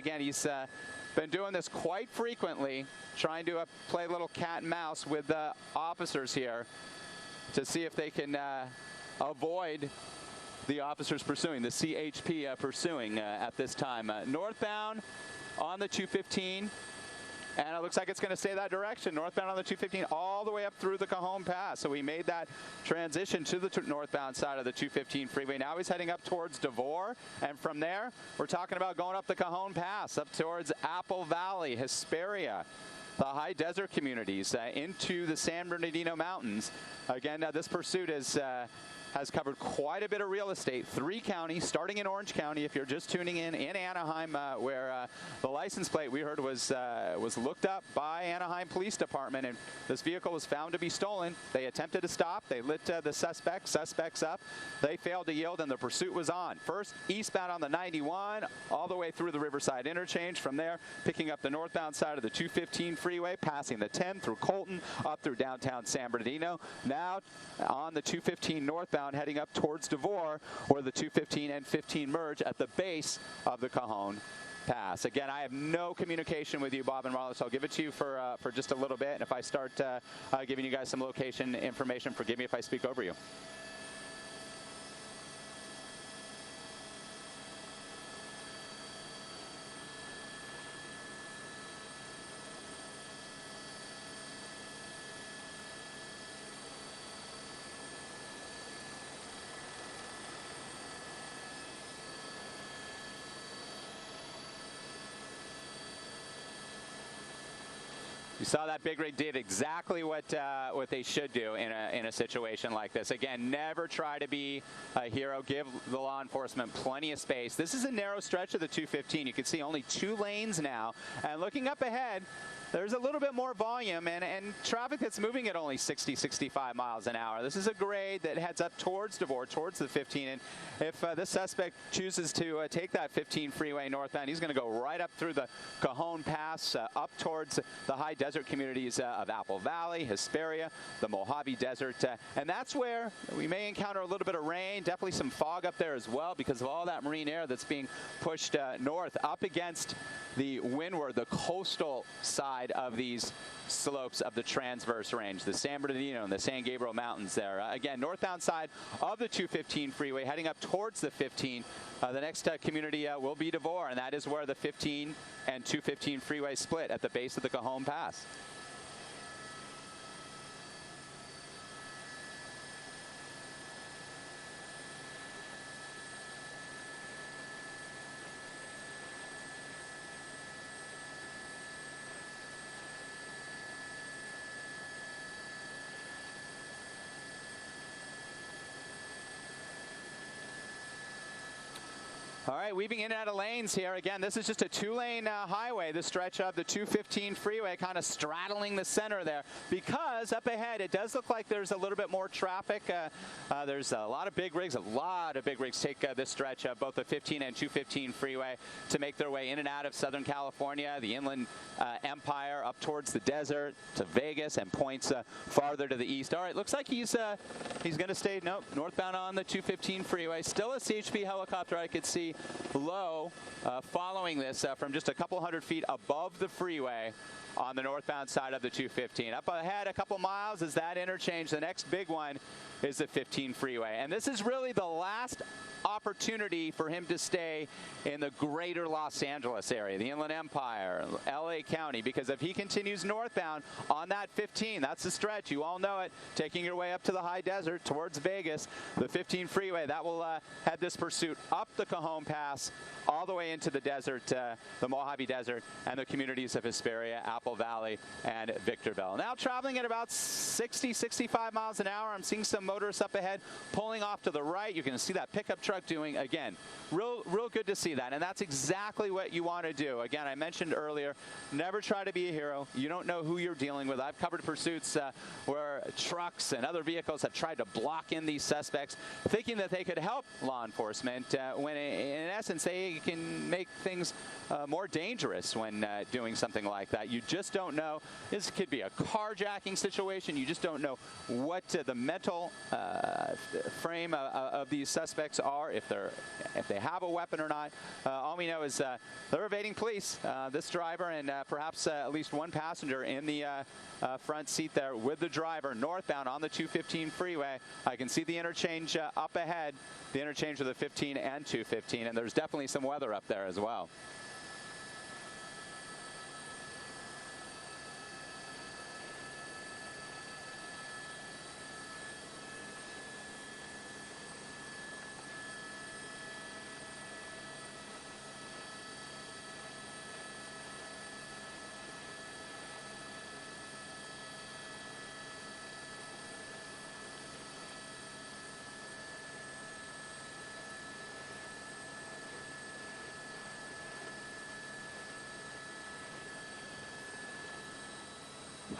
Again, he's been doing this quite frequently, trying to play a little cat and mouse with the officers here to see if they can avoid the officers pursuing, the CHP pursuing at this time. Northbound on the 215. And it looks like it's going to stay that direction, northbound on the 215 all the way up through the Cajon Pass. So we made that transition to the northbound side of the 215 freeway. Now he's heading up towards Devore, and from there, we're talking about going up the Cajon Pass, up towards Apple Valley, Hesperia, the high desert communities, into the San Bernardino Mountains. Again, this pursuit has covered quite a bit of real estate. 3 counties, starting in Orange County, if you're just tuning in Anaheim, where the license plate we heard was looked up by Anaheim Police Department, and this vehicle was found to be stolen. They attempted to stop. They lit the suspects up. They failed to yield, and the pursuit was on. First, eastbound on the 91, all the way through the Riverside Interchange. From there, picking up the northbound side of the 215 freeway, passing the 10 through Colton, up through downtown San Bernardino. Now on the 215 northbound, heading up towards Devore, where the 215 and 15 merge at the base of the Cajon Pass. Again, I have no communication with you, Bob and Marla, so I'll give it to you for just a little bit. And if I start giving you guys some location information, forgive me if I speak over you. You saw that big rig did exactly what they should do in a situation like this. Again, never try to be a hero. Give the law enforcement plenty of space. This is a narrow stretch of the 215. You can see only 2 lanes now. And looking up ahead, there's a little bit more volume and traffic that's moving at only 60, 65 miles an hour. This is a grade that heads up towards Devore, towards the 15. And if this suspect chooses to take that 15 freeway northbound, he's going to go right up through the Cajon Pass, up towards the high desert communities of Apple Valley, Hesperia, the Mojave Desert. And that's where we may encounter a little bit of rain, definitely some fog up there as well because of all that marine air that's being pushed north up against the windward, the coastal side of these slopes of the transverse range, the San Bernardino and the San Gabriel Mountains there. Again, northbound side of the 215 freeway, heading up towards the 15. The next community will be Devore, and that is where the 15 and 215 freeway split at the base of the Cajon Pass. All right, weaving in and out of lanes here. Again, this is just a 2-lane highway, the stretch of the 215 freeway, kind of straddling the center there, because up ahead it does look like there's a little bit more traffic. There's a lot of big rigs. Take this stretch of both the 15 and 215 freeway to make their way in and out of Southern California, the Inland Empire, up towards the desert, to Vegas, and points farther to the east. All right, looks like he's going to stay, northbound on the 215 freeway. Still a CHP helicopter I could see low following this from just a couple hundred feet above the freeway on the northbound side of the 215. Up ahead a couple miles is that interchange. The next big one is the 15 freeway. And this is really the last opportunity for him to stay in the greater Los Angeles area, the Inland Empire, LA County, because if he continues northbound on that 15, that's the stretch, you all know it, taking your way up to the high desert towards Vegas, the 15 freeway, that will head this pursuit up the Cajon Pass, all the way into the desert, the Mojave Desert, and the communities of Hesperia, Apple Valley, and Victorville. Now traveling at about 60, 65 miles an hour. I'm seeing some motorists up ahead pulling off to the right. You can see that pickup truck doing, again, real good to see that. And that's exactly what you want to do. Again, I mentioned earlier, never try to be a hero. You don't know who you're dealing with. I've covered pursuits where trucks and other vehicles have tried to block in these suspects, thinking that they could help law enforcement, when in essence they can make things more dangerous when doing something like that. You just don't know. This could be a carjacking situation. You just don't know what the mental frame of these suspects are, if they have a weapon or not. All we know is they're evading police. This driver and perhaps at least one passenger in the front seat there with the driver northbound on the 215 freeway. I can see the interchange up ahead, the interchange of the 15 and 215, and there's definitely some weather up there as well.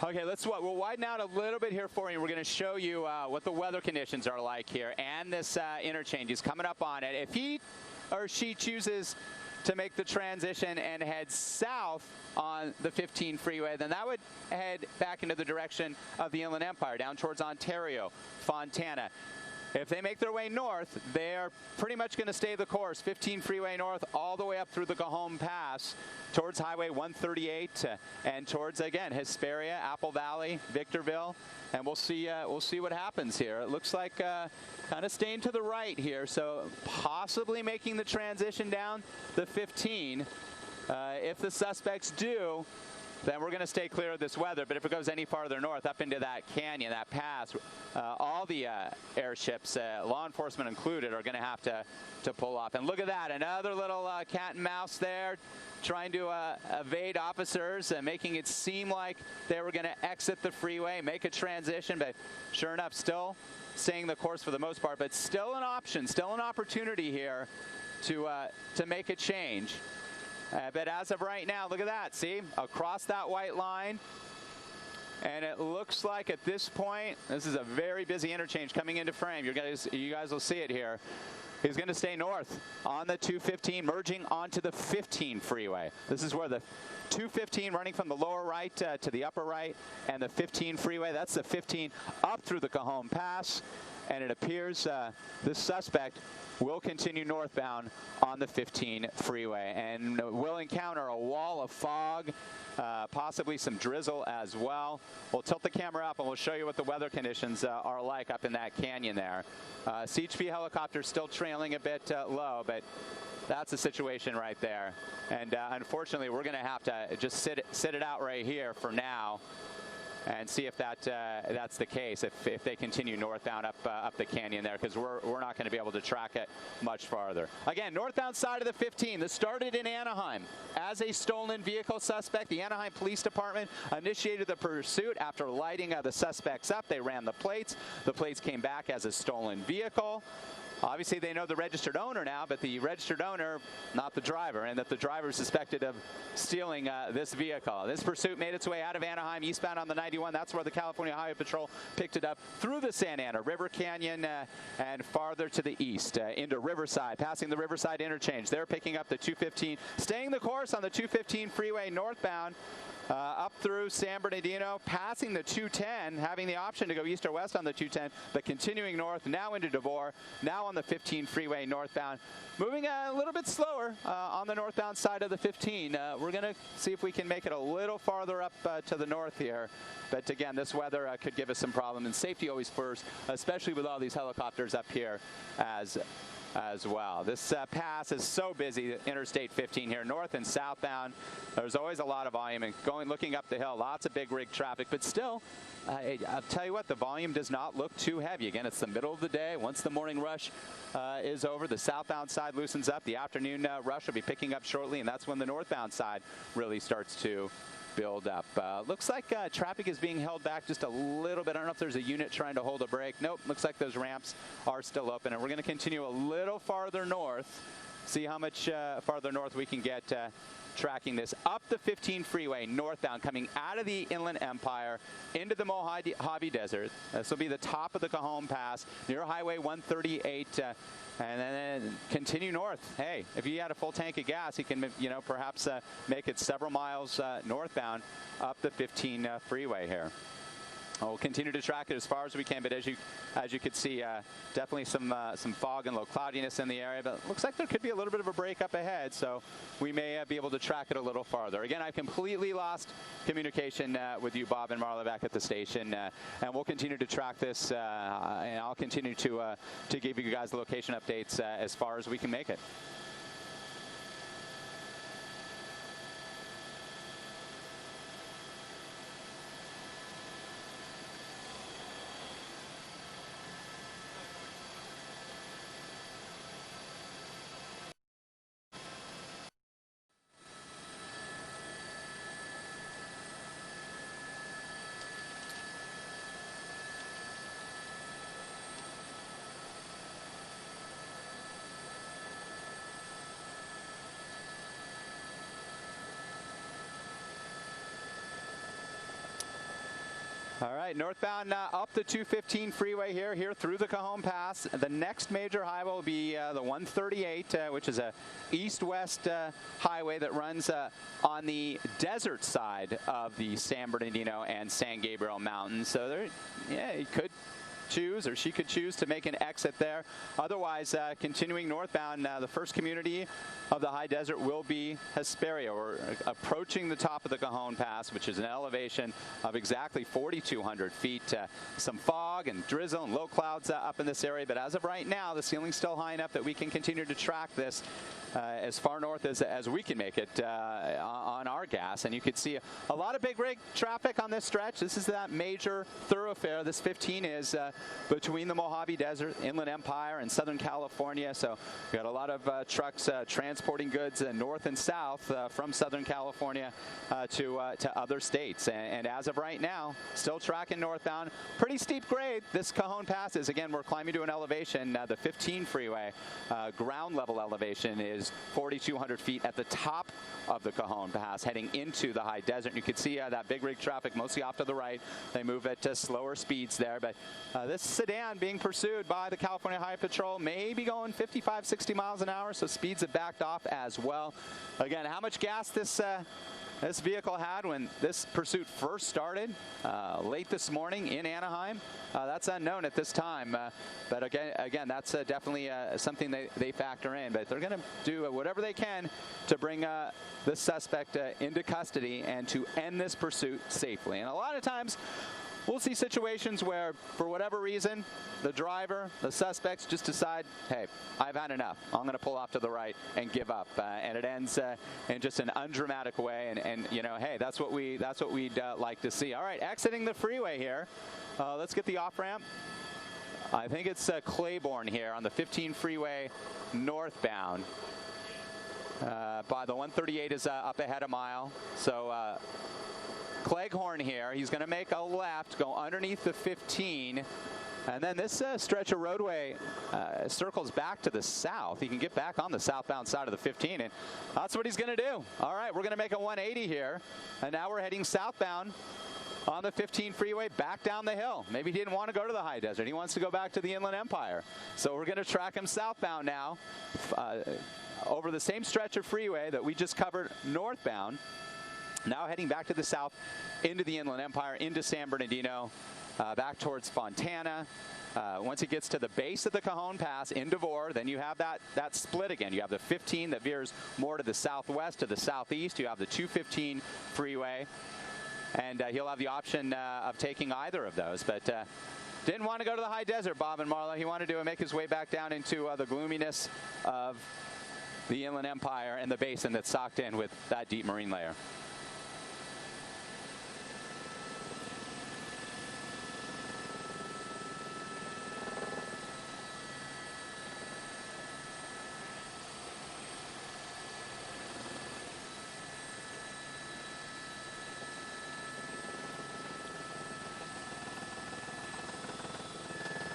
Okay, we'll widen out a little bit here for you. We're going to show you what the weather conditions are like here, and this interchange is coming up on it. If he or she chooses to make the transition and head south on the 15 freeway, then that would head back into the direction of the Inland Empire, down towards Ontario, Fontana. If they make their way north, they're pretty much going to stay the course, 15 freeway north, all the way up through the Cajon Pass, towards Highway 138, and towards, again, Hesperia, Apple Valley, Victorville, and we'll see what happens here. It looks like kind of staying to the right here, so possibly making the transition down the 15. If the suspects do, then we're going to stay clear of this weather. But if it goes any farther north, up into that canyon, that pass, all the airships, law enforcement included, are going to have to pull off. And look at that, another little cat and mouse there, trying to evade officers and making it seem like they were going to exit the freeway, make a transition, but sure enough, still staying the course for the most part, but still an option, still an opportunity here to make a change. But as of right now, look at that, see, across that white line, and it looks like at this point, this is a very busy interchange coming into frame. You guys will see it here. He's going to stay north on the 215, merging onto the 15 freeway. This is where the 215 running from the lower right to the upper right, and the 15 freeway, that's the 15 up through the Cajon Pass, and it appears this suspect will continue northbound on the 15 freeway, and will encounter a wall of fog, possibly some drizzle as well. We'll tilt the camera up and we'll show you what the weather conditions are like up in that canyon there. CHP helicopter still trailing a bit low, but that's the situation right there. And unfortunately, we're going to have to just sit it out right here for now and see if that's the case, if they continue northbound up the canyon there, because we're not going to be able to track it much farther. Again, northbound side of the 15. This started in Anaheim as a stolen vehicle suspect. The Anaheim Police Department initiated the pursuit after lighting the suspects up. They ran the plates. The plates came back as a stolen vehicle. Obviously, they know the registered owner now, but the registered owner, not the driver, and that the driver is suspected of stealing this vehicle. This pursuit made its way out of Anaheim, eastbound on the 91. That's where the California Highway Patrol picked it up through the Santa Ana River Canyon and farther to the east into Riverside, passing the Riverside interchange. They're picking up the 215, staying the course on the 215 freeway northbound. Up through San Bernardino, passing the 210, having the option to go east or west on the 210, but continuing north, now into Devore, now on the 15 freeway northbound. Moving a little bit slower on the northbound side of the 15. We're going to see if we can make it a little farther up to the north here. But again, this weather could give us some problem, and safety always first, especially with all these helicopters up here as well. This pass is so busy, Interstate 15 here, north and southbound. There's always a lot of volume, and looking up the hill, lots of big rig traffic, but still, I'll tell you what, the volume does not look too heavy. Again, it's the middle of the day. Once the morning rush is over, the southbound side loosens up. The afternoon rush will be picking up shortly, and that's when the northbound side really starts to build up. Looks like traffic is being held back just a little bit. I don't know if there's a unit trying to hold a brake. Nope, looks like those ramps are still open, and we're going to continue a little farther north, see how much farther north we can get tracking this up the 15 freeway northbound, coming out of the Inland Empire into the Mojave Desert. This will be the top of the Cajon Pass near Highway 138, and then continue north. Hey, if you had a full tank of gas, you can, you know, perhaps make it several miles northbound up the 15 freeway here. We'll continue to track it as far as we can, but as you can see, definitely some fog and low cloudiness in the area. But it looks like there could be a little bit of a break up ahead, so we may be able to track it a little farther. Again, I've completely lost communication with you, Bob and Marla, back at the station, and we'll continue to track this, and I'll continue to give you guys the location updates as far as we can make it. All right, northbound up the 215 freeway here through the Cajon Pass. The next major highway will be the 138, which is a east-west highway that runs on the desert side of the San Bernardino and San Gabriel Mountains. So there, yeah, you could choose, or she could choose to make an exit there. Otherwise, continuing northbound, the first community of the high desert will be Hesperia. We're approaching the top of the Cajon Pass, which is an elevation of exactly 4,200 feet. Some fog and drizzle and low clouds up in this area, but as of right now, the ceiling's still high enough that we can continue to track this as far north as we can make it on our gas. And you can see a lot of big rig traffic on this stretch. This is that major thoroughfare. This 15 is between the Mojave Desert, Inland Empire, and Southern California. So we got a lot of trucks transporting goods north and south from Southern California to other states. And as of right now, still tracking northbound. Pretty steep grade. This Cajon Pass is, again, we're climbing to an elevation. The 15 freeway ground level elevation is 4,200 feet at the top of the Cajon Pass, heading into the high desert. You can see that big rig traffic mostly off to the right. They move at slower speeds there, but this sedan being pursued by the California Highway Patrol may be going 55, 60 miles an hour, so speeds have backed off as well. Again, how much gas this vehicle had when this pursuit first started late this morning in Anaheim, that's unknown at this time. But again, that's definitely something they factor in. But they're going to do whatever they can to bring this suspect into custody and to end this pursuit safely. And a lot of times, we'll see situations where, for whatever reason, the driver, the suspects just decide, hey, I've had enough. I'm going to pull off to the right and give up. And it ends in just an undramatic way. And you know, hey, that's what we'd like to see. All right, exiting the freeway here. Let's get the off-ramp. I think it's Claiborne here on the 15 freeway northbound. By the 138 is up ahead a mile. So Cleghorn here, he's going to make a left, go underneath the 15, and then this stretch of roadway circles back to the south. He can get back on the southbound side of the 15, and that's what he's going to do. All right, we're going to make a 180 here, and now we're heading southbound on the 15 freeway back down the hill. Maybe he didn't want to go to the high desert. He wants to go back to the Inland Empire. So we're going to track him southbound now over the same stretch of freeway that we just covered northbound. Now heading back to the south into the Inland Empire, into San Bernardino, back towards Fontana. Once it gets to the base of the Cajon Pass in Devore, then you have that split again. You have the 15 that veers more to the southwest, to the southeast. You have the 215 freeway, and he'll have the option of taking either of those. But didn't want to go to the high desert, Bob and Marla. He wanted to make his way back down into the gloominess of the Inland Empire and the basin that's socked in with that deep marine layer.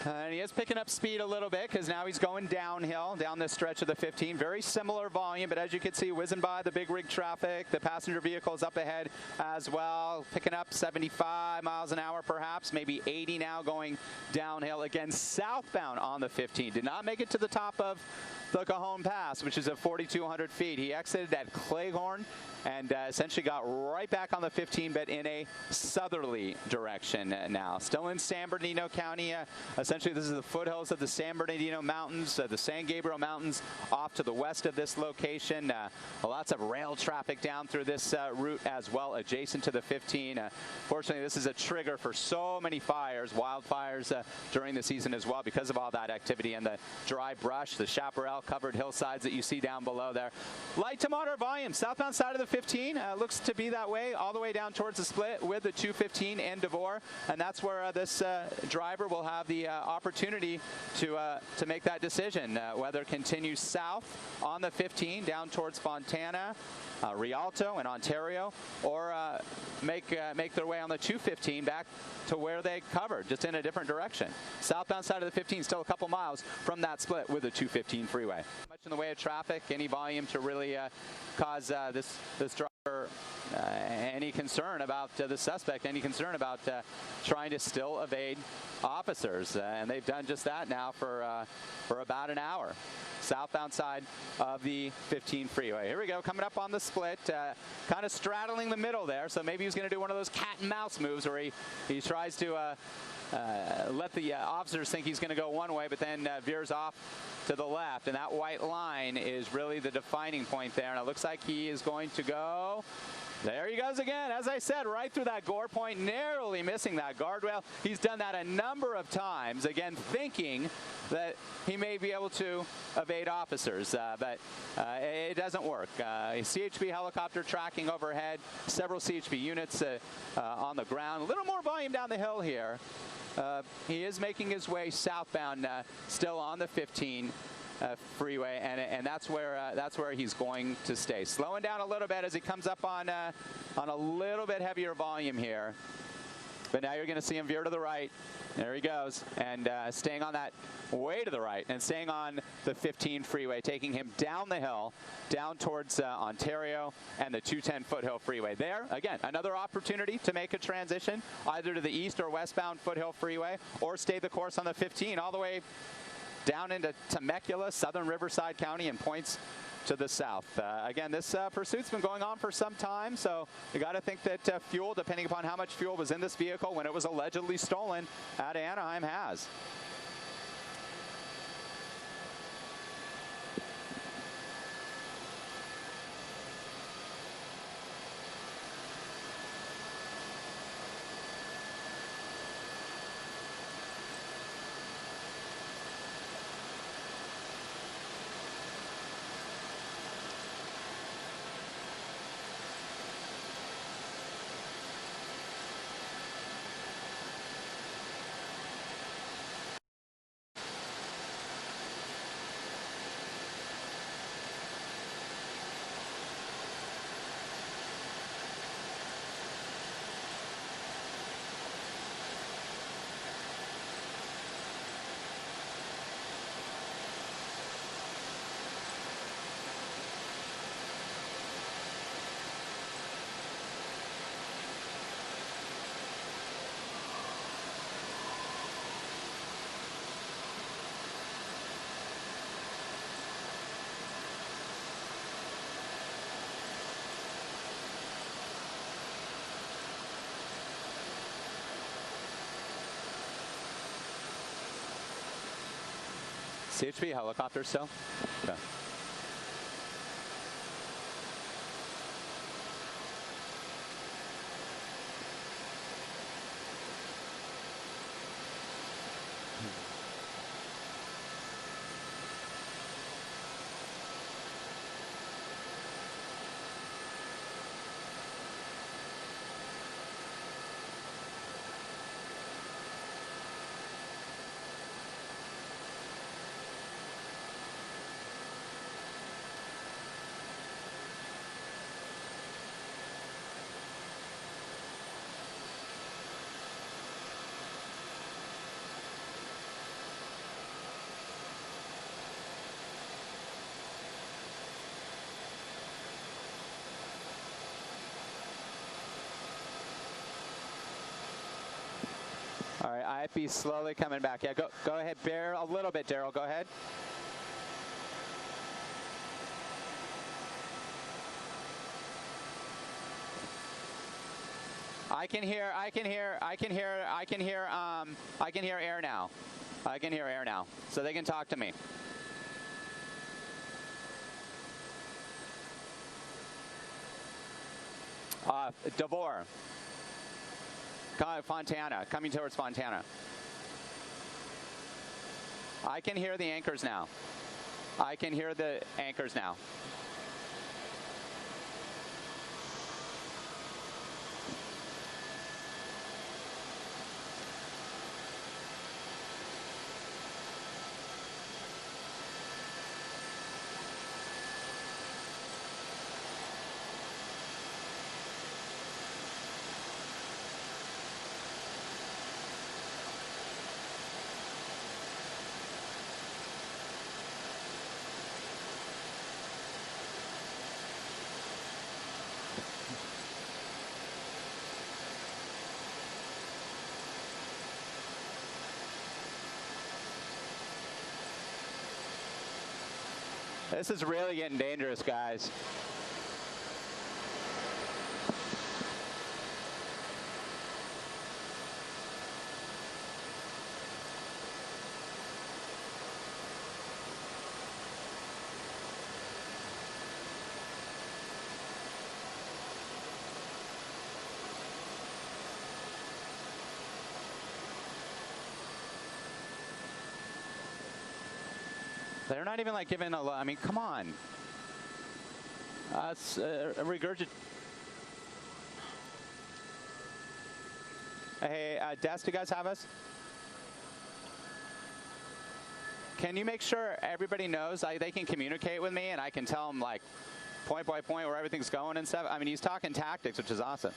And he is picking up speed a little bit because now he's going downhill down this stretch of the 15. Very similar volume, but as you can see, whizzing by the big rig traffic, the passenger vehicles up ahead as well, picking up 75 miles an hour perhaps, maybe 80 now, going downhill again southbound on the 15. Did not make it to the top of the Cajon Pass, which is at 4,200 feet. He exited at Cleghorn and essentially got right back on the 15, but in a southerly direction now. Still in San Bernardino County. Essentially, this is the foothills of the San Bernardino Mountains, the San Gabriel Mountains off to the west of this location. Lots of rail traffic down through this route as well, adjacent to the 15. Fortunately, this is a trigger for so many fires, wildfires during the season as well, because of all that activity and the dry brush, the chaparral covered hillsides that you see down below there. Light to moderate volume, southbound side of the 15, looks to be that way all the way down towards the split with the 215 and Devore, and that's where this driver will have the opportunity to make that decision, whether continue south on the 15 down towards Fontana, Rialto and Ontario, or make their way on the 215 back to where they covered, just in a different direction. Southbound side of the 15, still a couple miles from that split with the 215 freeway. Much in the way of traffic, any volume to really cause this driver any concern about the suspect, any concern about trying to still evade officers, and they've done just that now for about an hour. Southbound side of the 15 freeway. Here we go, coming up on the split, kind of straddling the middle there, so maybe he's going to do one of those cat and mouse moves where he tries to let the officers think he's going to go one way, but then veers off to the left, and that white line is really the defining point there, and it looks like he is going to go. There he goes again, as I said, right through that gore point, narrowly missing that guardrail. He's done that a number of times, again, thinking that he may be able to evade officers, but it doesn't work. A CHP helicopter tracking overhead, several CHP units on the ground. A little more volume down the hill here. He is making his way southbound, still on the 15 freeway, and that's where he's going to stay. Slowing down a little bit as he comes up on a little bit heavier volume here. But now you're going to see him veer to the right. There he goes, and staying on that way to the right, and staying on the 15 freeway, taking him down the hill, down towards Ontario and the 210 Foothill Freeway. There, again, another opportunity to make a transition, either to the east or westbound Foothill Freeway, or stay the course on the 15 all the way down into Temecula, southern Riverside County, and points to the south. Again, this pursuit's been going on for some time, so you got to think that fuel, depending upon how much fuel was in this vehicle when it was allegedly stolen out of Anaheim, has. CHP helicopter still? Okay. All right, IFB slowly coming back. Yeah, go ahead, bear a little bit, Daryl. Go ahead. I can hear air now. I can hear air now, so they can talk to me. Devore. Fontana, coming towards Fontana. I can hear the anchors now. I can hear the anchors now. This is really getting dangerous, guys. They're not even like giving a, I mean, come on. Regurgit. Hey, Des, do you guys have us? Can you make sure everybody knows they can communicate with me and I can tell them like point by point where everything's going and stuff? I mean, he's talking tactics, which is awesome.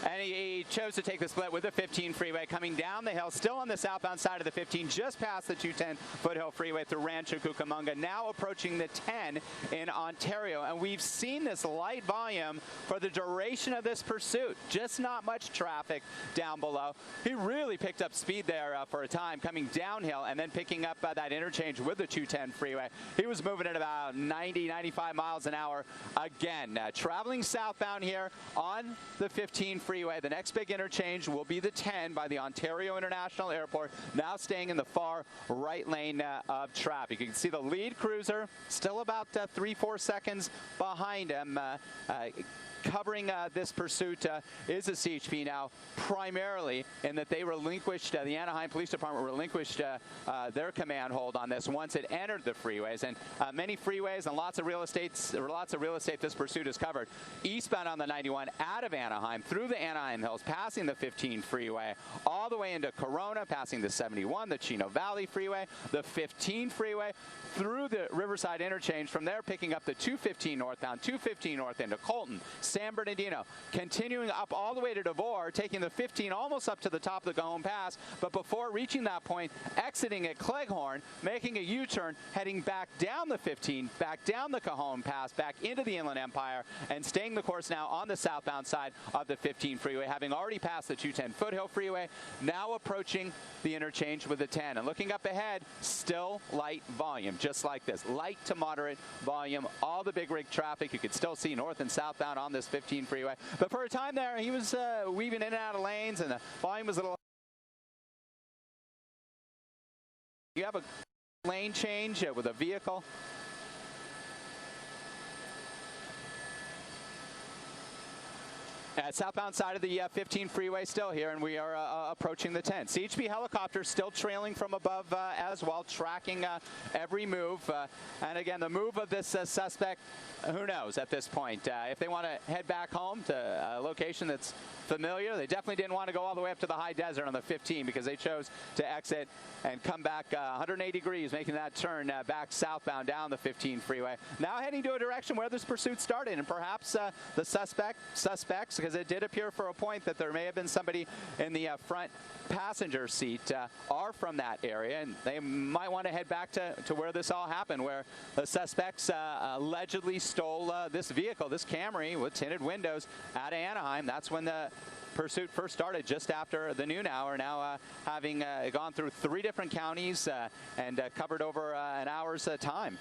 And he chose to take the split with the 15 freeway coming down the hill, still on the southbound side of the 15, just past the 210 Foothill Freeway through Rancho Cucamonga, now approaching the 10 in Ontario. And we've seen this light volume for the duration of this pursuit, just not much traffic down below. He really picked up speed there for a time, coming downhill and then picking up that interchange with the 210 freeway. He was moving at about 90, 95 miles an hour again. Traveling southbound here on the 15 freeway. The next big interchange will be the 10 by the Ontario International Airport, now staying in the far right lane of traffic. You can see the lead cruiser still about 3-4 seconds behind him. Covering this pursuit is a CHP now, primarily in that they relinquished, the Anaheim Police Department relinquished their command hold on this once it entered the freeways. And many freeways and lots of real estate this pursuit is covered. Eastbound on the 91 out of Anaheim, through the Anaheim Hills, passing the 15 freeway, all the way into Corona, passing the 71, the Chino Valley Freeway, the 15 freeway, through the Riverside interchange. From there, picking up the 215 northbound, 215 north into Colton, San Bernardino, continuing up all the way to Devore, taking the 15 almost up to the top of the Cajon Pass, but before reaching that point, exiting at Cleghorn, making a U-turn, heading back down the 15, back down the Cajon Pass, back into the Inland Empire, and staying the course now on the southbound side of the 15 freeway, having already passed the 210 Foothill Freeway, now approaching the interchange with the 10. And looking up ahead, still light volume, just like this, light to moderate volume, all the big rig traffic. You could still see north and southbound on this 15 freeway. But for a time there, he was weaving in and out of lanes, and the volume was a little. You have a lane change with a vehicle. Southbound side of the 15 freeway still here, and we are approaching the 10. CHP helicopter still trailing from above as well, tracking every move. And again, the move of this suspect, who knows at this point. If they want to head back home to a location that's familiar, they definitely didn't want to go all the way up to the high desert on the 15 because they chose to exit and come back 180 degrees, making that turn back southbound down the 15 freeway. Now heading to a direction where this pursuit started, and perhaps the suspects, because it did appear for a point that there may have been somebody in the front passenger seat, are from that area, and they might want to head back to where this all happened, where the suspects allegedly stole this vehicle, this Camry with tinted windows, out of Anaheim. That's when the pursuit first started, just after the noon hour, now having gone through 3 different counties and covered over an hour's time.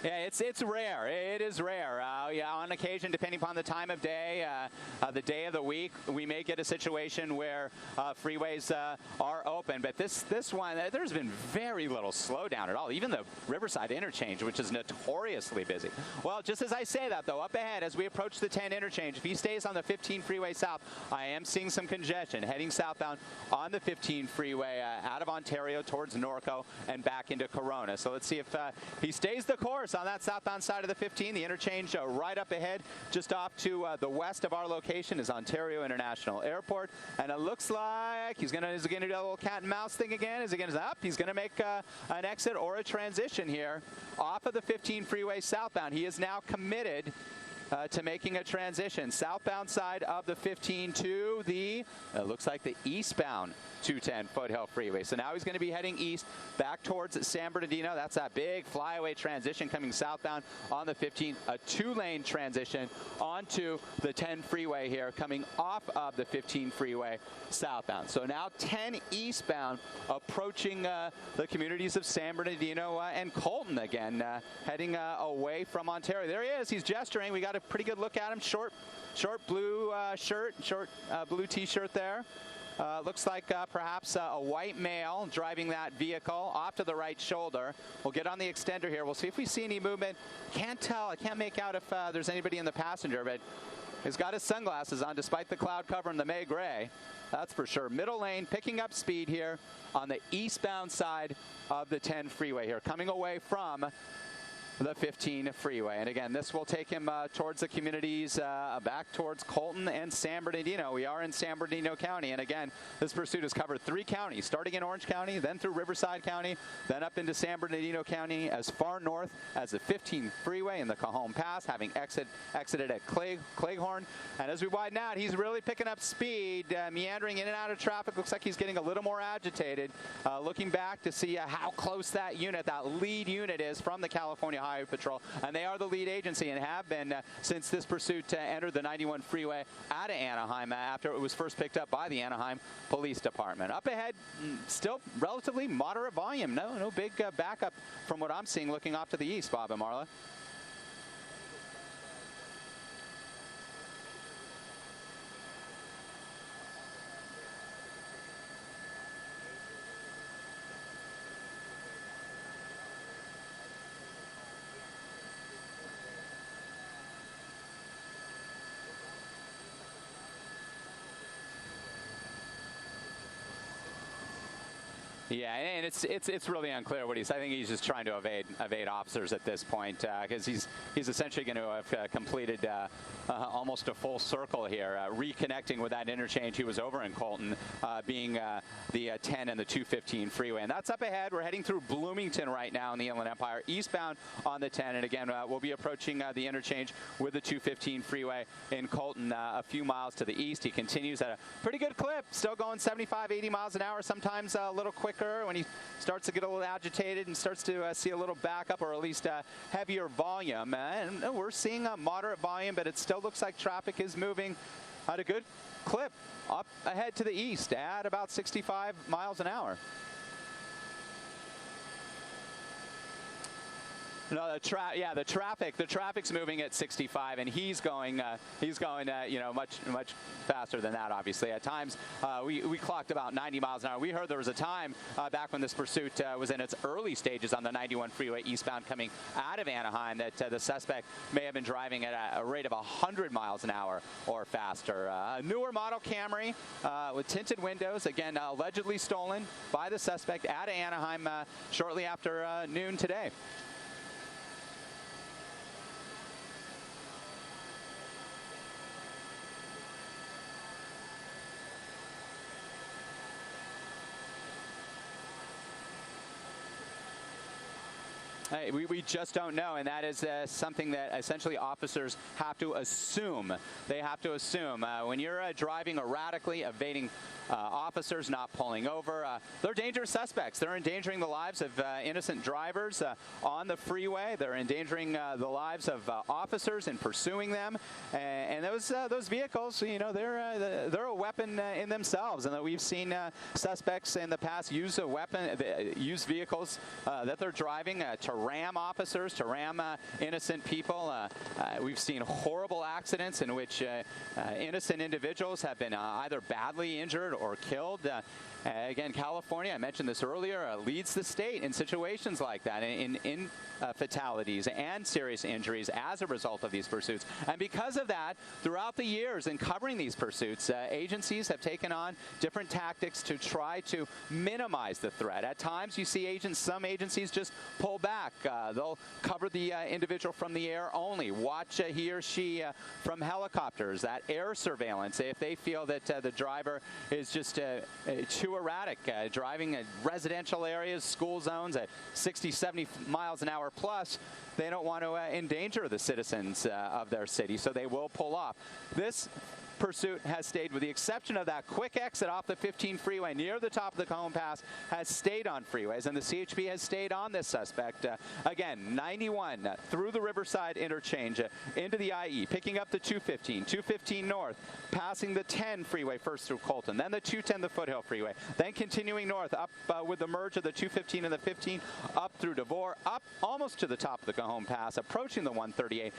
Yeah, it's rare. It is rare. Yeah, on occasion, depending upon the time of day, the day of the week, we may get a situation where freeways are open. But this one, there's been very little slowdown at all. Even the Riverside interchange, which is notoriously busy. Well, just as I say that, though, up ahead as we approach the 10 interchange, if he stays on the 15 freeway south, I am seeing some congestion heading southbound on the 15 freeway out of Ontario towards Norco and back into Corona. So let's see if he stays the course on that southbound side of the 15. The interchange right up ahead, just off to the west of our location, is Ontario International Airport, and it looks like he's gonna do a little cat and mouse thing again. Is he gonna up? He's gonna make an exit or a transition here off of the 15 freeway southbound. He is now committed to making a transition southbound side of the 15 to the looks like the eastbound 210 Foothill Freeway. So now he's going to be heading east back towards San Bernardino. That's that big flyaway transition coming southbound on the 15, a 2-lane transition onto the 10 freeway here, coming off of the 15 freeway southbound. So now 10 eastbound, approaching the communities of San Bernardino and Colton again, heading away from Ontario. There he is. He's gesturing. We got a pretty good look at him. Short blue shirt, short blue t-shirt there. Looks like perhaps a white male driving that vehicle off to the right shoulder. We'll get on the extender here. We'll see if we see any movement. Can't tell. I can't make out if there's anybody in the passenger, but he's got his sunglasses on despite the cloud cover and the May gray. That's for sure. Middle lane, picking up speed here on the eastbound side of the 10 freeway here, coming away from the 15 freeway. And again, this will take him towards the communities back towards Colton and San Bernardino. We are in San Bernardino County, and again, this pursuit has covered 3 counties, starting in Orange County, then through Riverside County, then up into San Bernardino County, as far north as the 15 freeway in the Cajon Pass, having exited at Cleghorn. And as we widen out, he's really picking up speed, meandering in and out of traffic. Looks like he's getting a little more agitated, looking back to see how close that lead unit is from the California Highway Patrol, and they are the lead agency and have been since this pursuit entered the 91 freeway out of Anaheim after it was first picked up by the Anaheim Police Department. Up ahead, still relatively moderate volume. No big backup from what I'm seeing looking off to the east, Bob and Marla. Yeah, and it's really unclear what I think he's just trying to evade officers at this point, because he's essentially going to have completed almost a full circle here, reconnecting with that interchange he was over in Colton, being the 10 and the 215 freeway. And that's up ahead. We're heading through Bloomington right now in the Inland Empire, eastbound on the 10. And again, we'll be approaching the interchange with the 215 freeway in Colton a few miles to the east. He continues at a pretty good clip, still going 75, 80 miles an hour, sometimes a little quicker when he starts to get a little agitated and starts to see a little backup, or at least heavier volume. And we're seeing a moderate volume, but it still looks like traffic is moving at a good clip up ahead to the east at about 65 miles an hour. No, the traffic's moving at 65, and he's going, you know, much faster than that. Obviously, at times we clocked about 90 miles an hour. We heard there was a time back when this pursuit was in its early stages on the 91 freeway eastbound coming out of Anaheim that the suspect may have been driving at a rate of 100 miles an hour or faster. A newer model Camry with tinted windows, again allegedly stolen by the suspect out of Anaheim shortly after noon today. We just don't know, and that is something that essentially officers have to assume. They have to assume when you're driving erratically, evading officers, not pulling over. They're dangerous suspects. They're endangering the lives of innocent drivers on the freeway. They're endangering the lives of officers in pursuing them. And those vehicles, you know, they're a weapon in themselves. And that we've seen suspects in the past use use vehicles that they're driving to ram officers, to ram innocent people. We've seen horrible accidents in which innocent individuals have been either badly injured or killed. Again, California, I mentioned this earlier, leads the state in situations like that, in fatalities and serious injuries as a result of these pursuits. And because of that, throughout the years in covering these pursuits, agencies have taken on different tactics to try to minimize the threat. At times, you see some agencies just pull back. They'll cover the individual from the air only, watch he or she from helicopters, that air surveillance, if they feel that the driver is just too erratic, driving in residential areas, school zones at 60, 70 miles an hour plus. They don't want to endanger the citizens of their city, so they will pull off. This pursuit has stayed, with the exception of that quick exit off the 15 freeway near the top of the Cajon Pass, has stayed on freeways, and the CHP has stayed on this suspect. Again, 91 through the Riverside interchange into the IE, picking up the 215 north, passing the 10 freeway first through Colton, then the 210, the Foothill Freeway, then continuing north up with the merge of the 215 and the 15, up through Devore, up almost to the top of the Cajon Pass, approaching the 138.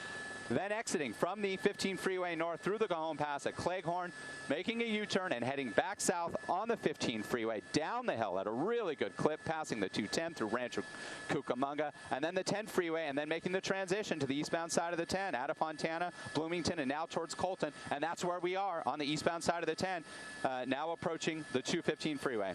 Then exiting from the 15 freeway north through the Cajon Pass at Cleghorn, making a U-turn and heading back south on the 15 freeway down the hill at a really good clip, passing the 210 through Rancho Cucamonga, and then the 10 freeway, and then making the transition to the eastbound side of the 10, out of Fontana, Bloomington, and now towards Colton. And that's where we are on the eastbound side of the 10, now approaching the 215 freeway.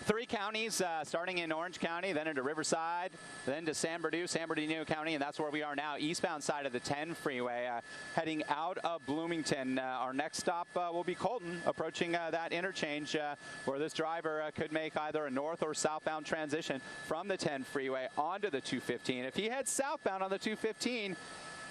Three counties, starting in Orange County, then into Riverside, then to San Bernardino County, and that's where we are now, eastbound side of the 10 freeway, heading out of Bloomington. Our next stop will be Colton, approaching that interchange where this driver could make either a north or southbound transition from the 10 freeway onto the 215. If he heads southbound on the 215,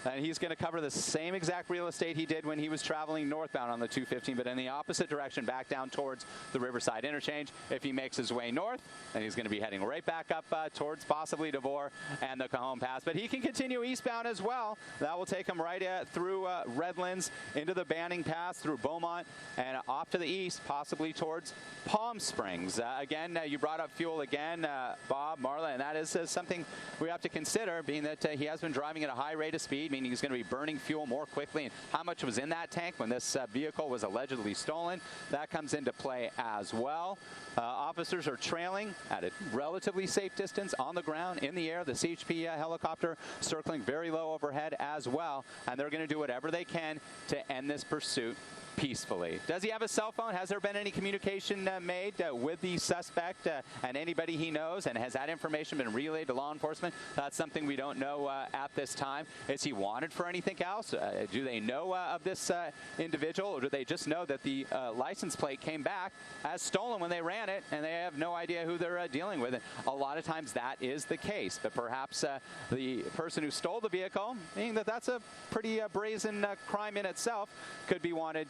and he's going to cover the same exact real estate he did when he was traveling northbound on the 215, but in the opposite direction, back down towards the Riverside interchange. If he makes his way north, then he's going to be heading right back up towards possibly Devore and the Cajon Pass. But he can continue eastbound as well. That will take him right through Redlands, into the Banning Pass, through Beaumont, and off to the east, possibly towards Palm Springs. Again, you brought up fuel again, Bob, Marla, and that is something we have to consider, being that he has been driving at a high rate of speed, meaning he's going to be burning fuel more quickly, and how much was in that tank when this vehicle was allegedly stolen, that comes into play as well. Officers are trailing at a relatively safe distance on the ground, in the air. The CHP helicopter circling very low overhead as well, and they're going to do whatever they can to end this pursuit peacefully. Does he have a cell phone? Has there been any communication made with the suspect and anybody he knows? And has that information been relayed to law enforcement? That's something we don't know at this time. Is he wanted for anything else? Do they know of this individual, or do they just know that the license plate came back as stolen when they ran it, and they have no idea who they're dealing with? And a lot of times that is the case, but perhaps the person who stole the vehicle, being that that's a pretty brazen crime in itself, could be wanted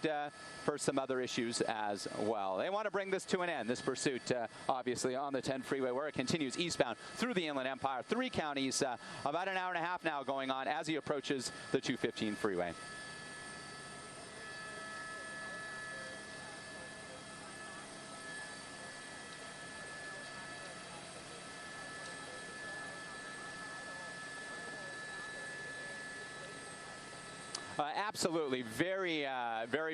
for some other issues as well. They want to bring this to an end, this pursuit, obviously, on the 10 freeway, where it continues eastbound through the Inland Empire, 3 counties, about an hour and a half now going on as he approaches the 215 freeway. Absolutely, very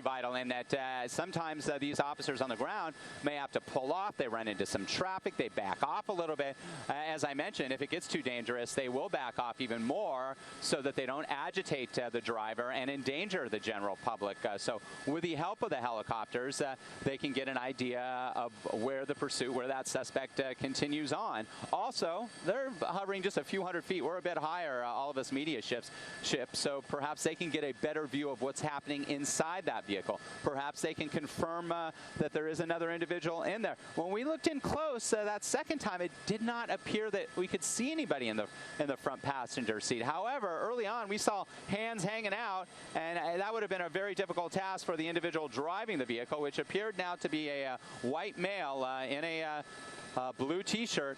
vital in that sometimes these officers on the ground may have to pull off. They run into some traffic. They back off a little bit. As I mentioned, if it gets too dangerous, they will back off even more so that they don't agitate the driver and endanger the general public. So with the help of the helicopters, they can get an idea of where the pursuit, where that suspect continues on. Also, they're hovering just a few hundred feet. We're a bit higher, all of us media ships, so perhaps they can get a better view of what's happening inside that vehicle. Perhaps they can confirm that there is another individual in there. When we looked in close that second time, it did not appear that we could see anybody in the front passenger seat. However, early on we saw hands hanging out, and that would have been a very difficult task for the individual driving the vehicle, which appeared now to be a white male in a blue T-shirt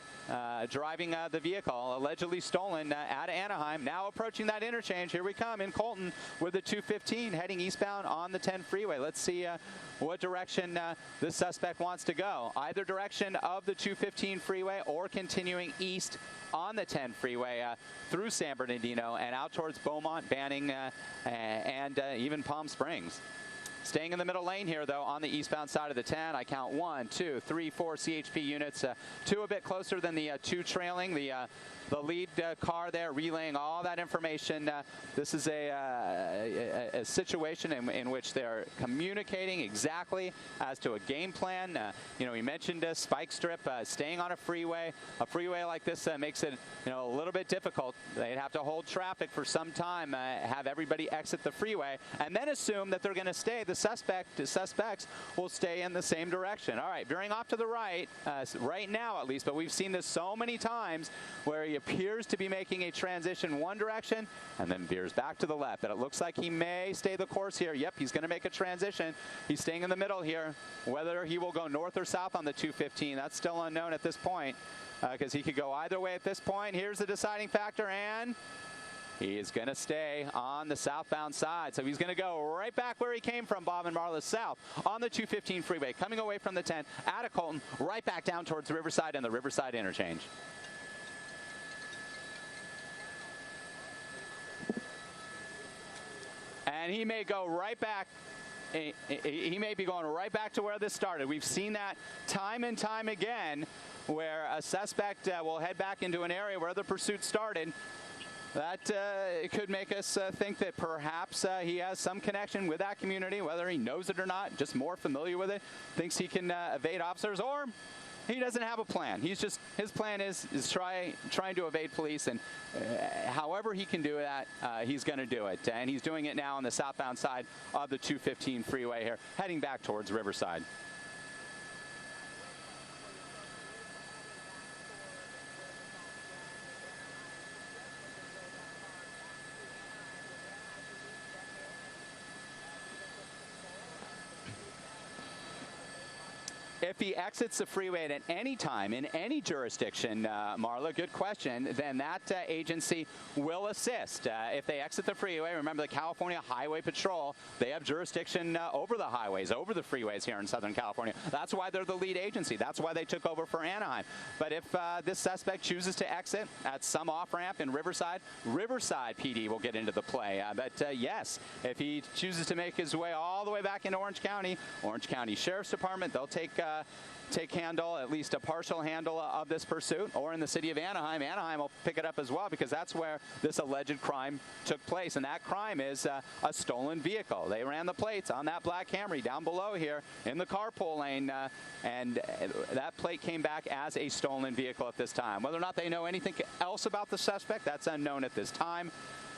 driving the vehicle, allegedly stolen out of Anaheim. Now approaching that interchange. Here we come in Colton with the 215 heading eastbound on the 10 freeway. Let's see what direction this suspect wants to go. Either direction of the 215 freeway or continuing east on the 10 freeway through San Bernardino and out towards Beaumont, Banning, and even Palm Springs. Staying in the middle lane here, though, on the eastbound side of the 10, I count 1, 2, 3, 4 CHP units, 2 a bit closer than the 2 trailing. The lead car there relaying all that information. This is a situation in which they're communicating exactly as to a game plan. You know, we mentioned a spike strip, staying on a freeway. A freeway like this makes it, you know, a little bit difficult. They'd have to hold traffic for some time, have everybody exit the freeway, and then assume that they're going to stay. The suspects will stay in the same direction. All right, veering off to the right, right now at least, but we've seen this so many times where he appears to be making a transition one direction and then veers back to the left. But it looks like he may stay the course here. Yep, he's going to make a transition. He's staying in the middle here. Whether he will go north or south on the 215, that's still unknown at this point, because he could go either way at this point. Here's the deciding factor, and he is going to stay on the southbound side. So he's going to go right back where he came from, Bob and Marla, south on the 215 freeway, coming away from the 10 out of Colton, right back down towards Riverside and the Riverside interchange. And he may go right back. He may be going right back to where this started. We've seen that time and time again, where a suspect will head back into an area where the pursuit started. That could make us think that perhaps he has some connection with that community, whether he knows it or not, just more familiar with it, thinks he can evade officers, or he doesn't have a plan. He's just, his plan is trying to evade police, and however he can do that, he's going to do it. And he's doing it now on the southbound side of the 215 freeway here, heading back towards Riverside. If he exits the freeway at any time in any jurisdiction, Marla, good question, then that agency will assist. If they exit the freeway, remember the California Highway Patrol, they have jurisdiction over the highways, over the freeways here in Southern California. That's why they're the lead agency. That's why they took over for Anaheim. But if this suspect chooses to exit at some off-ramp in Riverside, Riverside PD will get into the play. But yes, if he chooses to make his way all the way back into Orange County Sheriff's Department, they'll take take handle, at least a partial handle of this pursuit, or in the city of Anaheim, Anaheim will pick it up as well, because that's where this alleged crime took place. And that crime is a stolen vehicle. They ran the plates on that black Camry down below here in the carpool lane, and that plate came back as a stolen vehicle at this time. Whether or not they know anything else about the suspect, that's unknown at this time.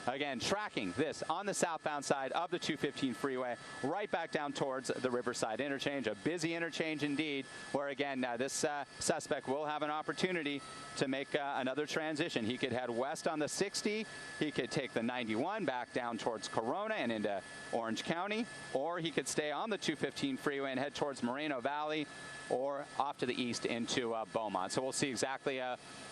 Again, tracking this on the southbound side of the 215 freeway, right back down towards the Riverside interchange. A busy interchange indeed, where again, this suspect will have an opportunity to make another transition. He could head west on the 60, he could take the 91 back down towards Corona and into Orange County, or he could stay on the 215 freeway and head towards Moreno Valley, or off to the east into Beaumont. So we'll see exactly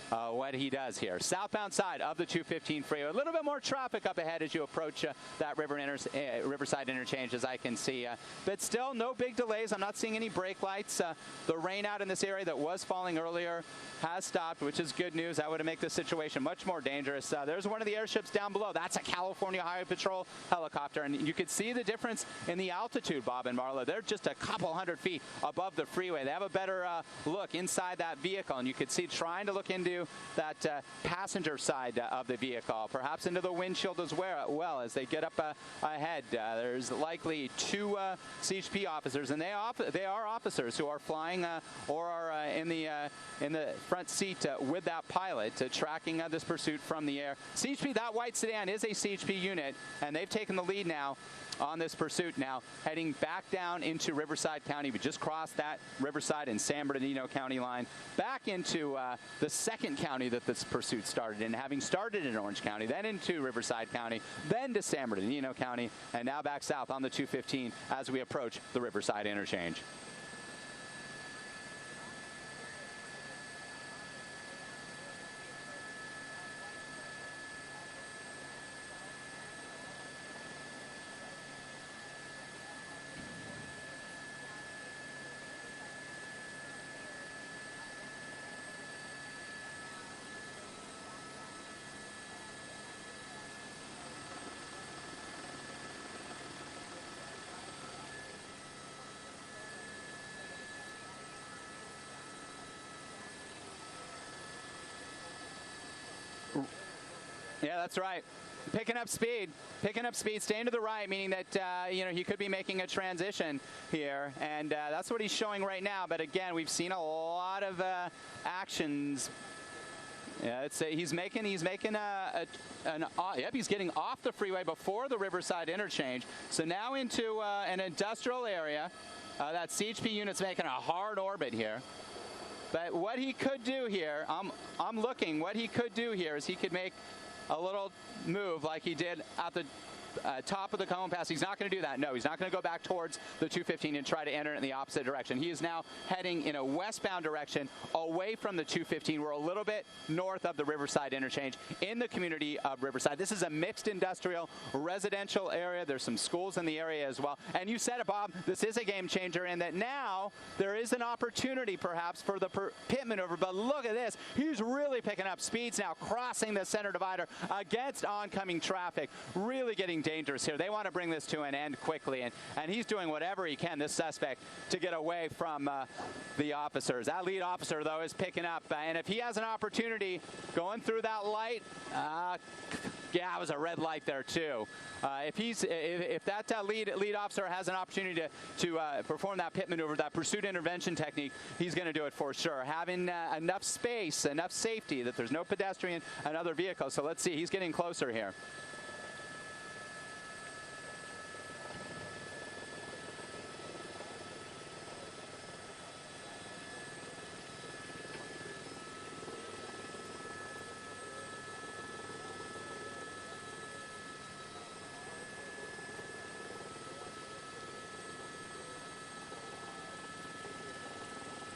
what he does here. Southbound side of the 215 freeway. A little bit more traffic up ahead as you approach that Riverside interchange, as I can see. But still, no big delays. I'm not seeing any brake lights. The rain out in this area that was falling earlier has stopped, which is good news. That would make this situation much more dangerous. There's one of the airships down below. That's a California Highway Patrol helicopter. And you could see the difference in the altitude, Bob and Marla. They're just a couple hundred feet above the freeway. They have a better look inside that vehicle. And you could see trying to look into that passenger side of the vehicle, perhaps into the windshield as well as they get up ahead. There's likely two CHP officers, and they are officers who are flying or are in the front seat with that pilot, tracking this pursuit from the air. CHP, that white sedan is a CHP unit, and they've taken the lead now on this pursuit, now heading back down into Riverside County. We just crossed that Riverside and San Bernardino County line, back into the second county that this pursuit started in, having started in Orange County, then into Riverside County, then to San Bernardino County, and now back south on the 215 as we approach the Riverside interchange. Yeah, that's right. Picking up speed, staying to the right, meaning that, he could be making a transition here, and that's what he's showing right now. But again, we've seen a lot of actions. Yeah, he's getting off the freeway before the Riverside interchange. So now into an industrial area. That CHP unit's making a hard orbit here. But what he could do here, I'm looking, what he could do here is he could make a little move like he did at the top of the Cone Pass. He's not going to do that. No, he's not going to go back towards the 215 and try to enter in the opposite direction. He is now heading in a westbound direction away from the 215. We're a little bit north of the Riverside interchange in the community of Riverside. This is a mixed industrial residential area. There's some schools in the area as well. And you said it, Bob, this is a game changer in that now there is an opportunity perhaps for the pit maneuver. But look at this. He's really picking up speeds now, crossing the center divider against oncoming traffic. Really getting dangerous here. They want to bring this to an end quickly, and he's doing whatever he can, this suspect, to get away from the officers. That lead officer, though, is picking up, and if he has an opportunity going through that light, yeah, it was a red light there too. If that lead officer has an opportunity to perform that pit maneuver, that pursuit intervention technique, he's going to do it for sure. Having enough space, enough safety that there's no pedestrian and other vehicles. So let's see, he's getting closer here.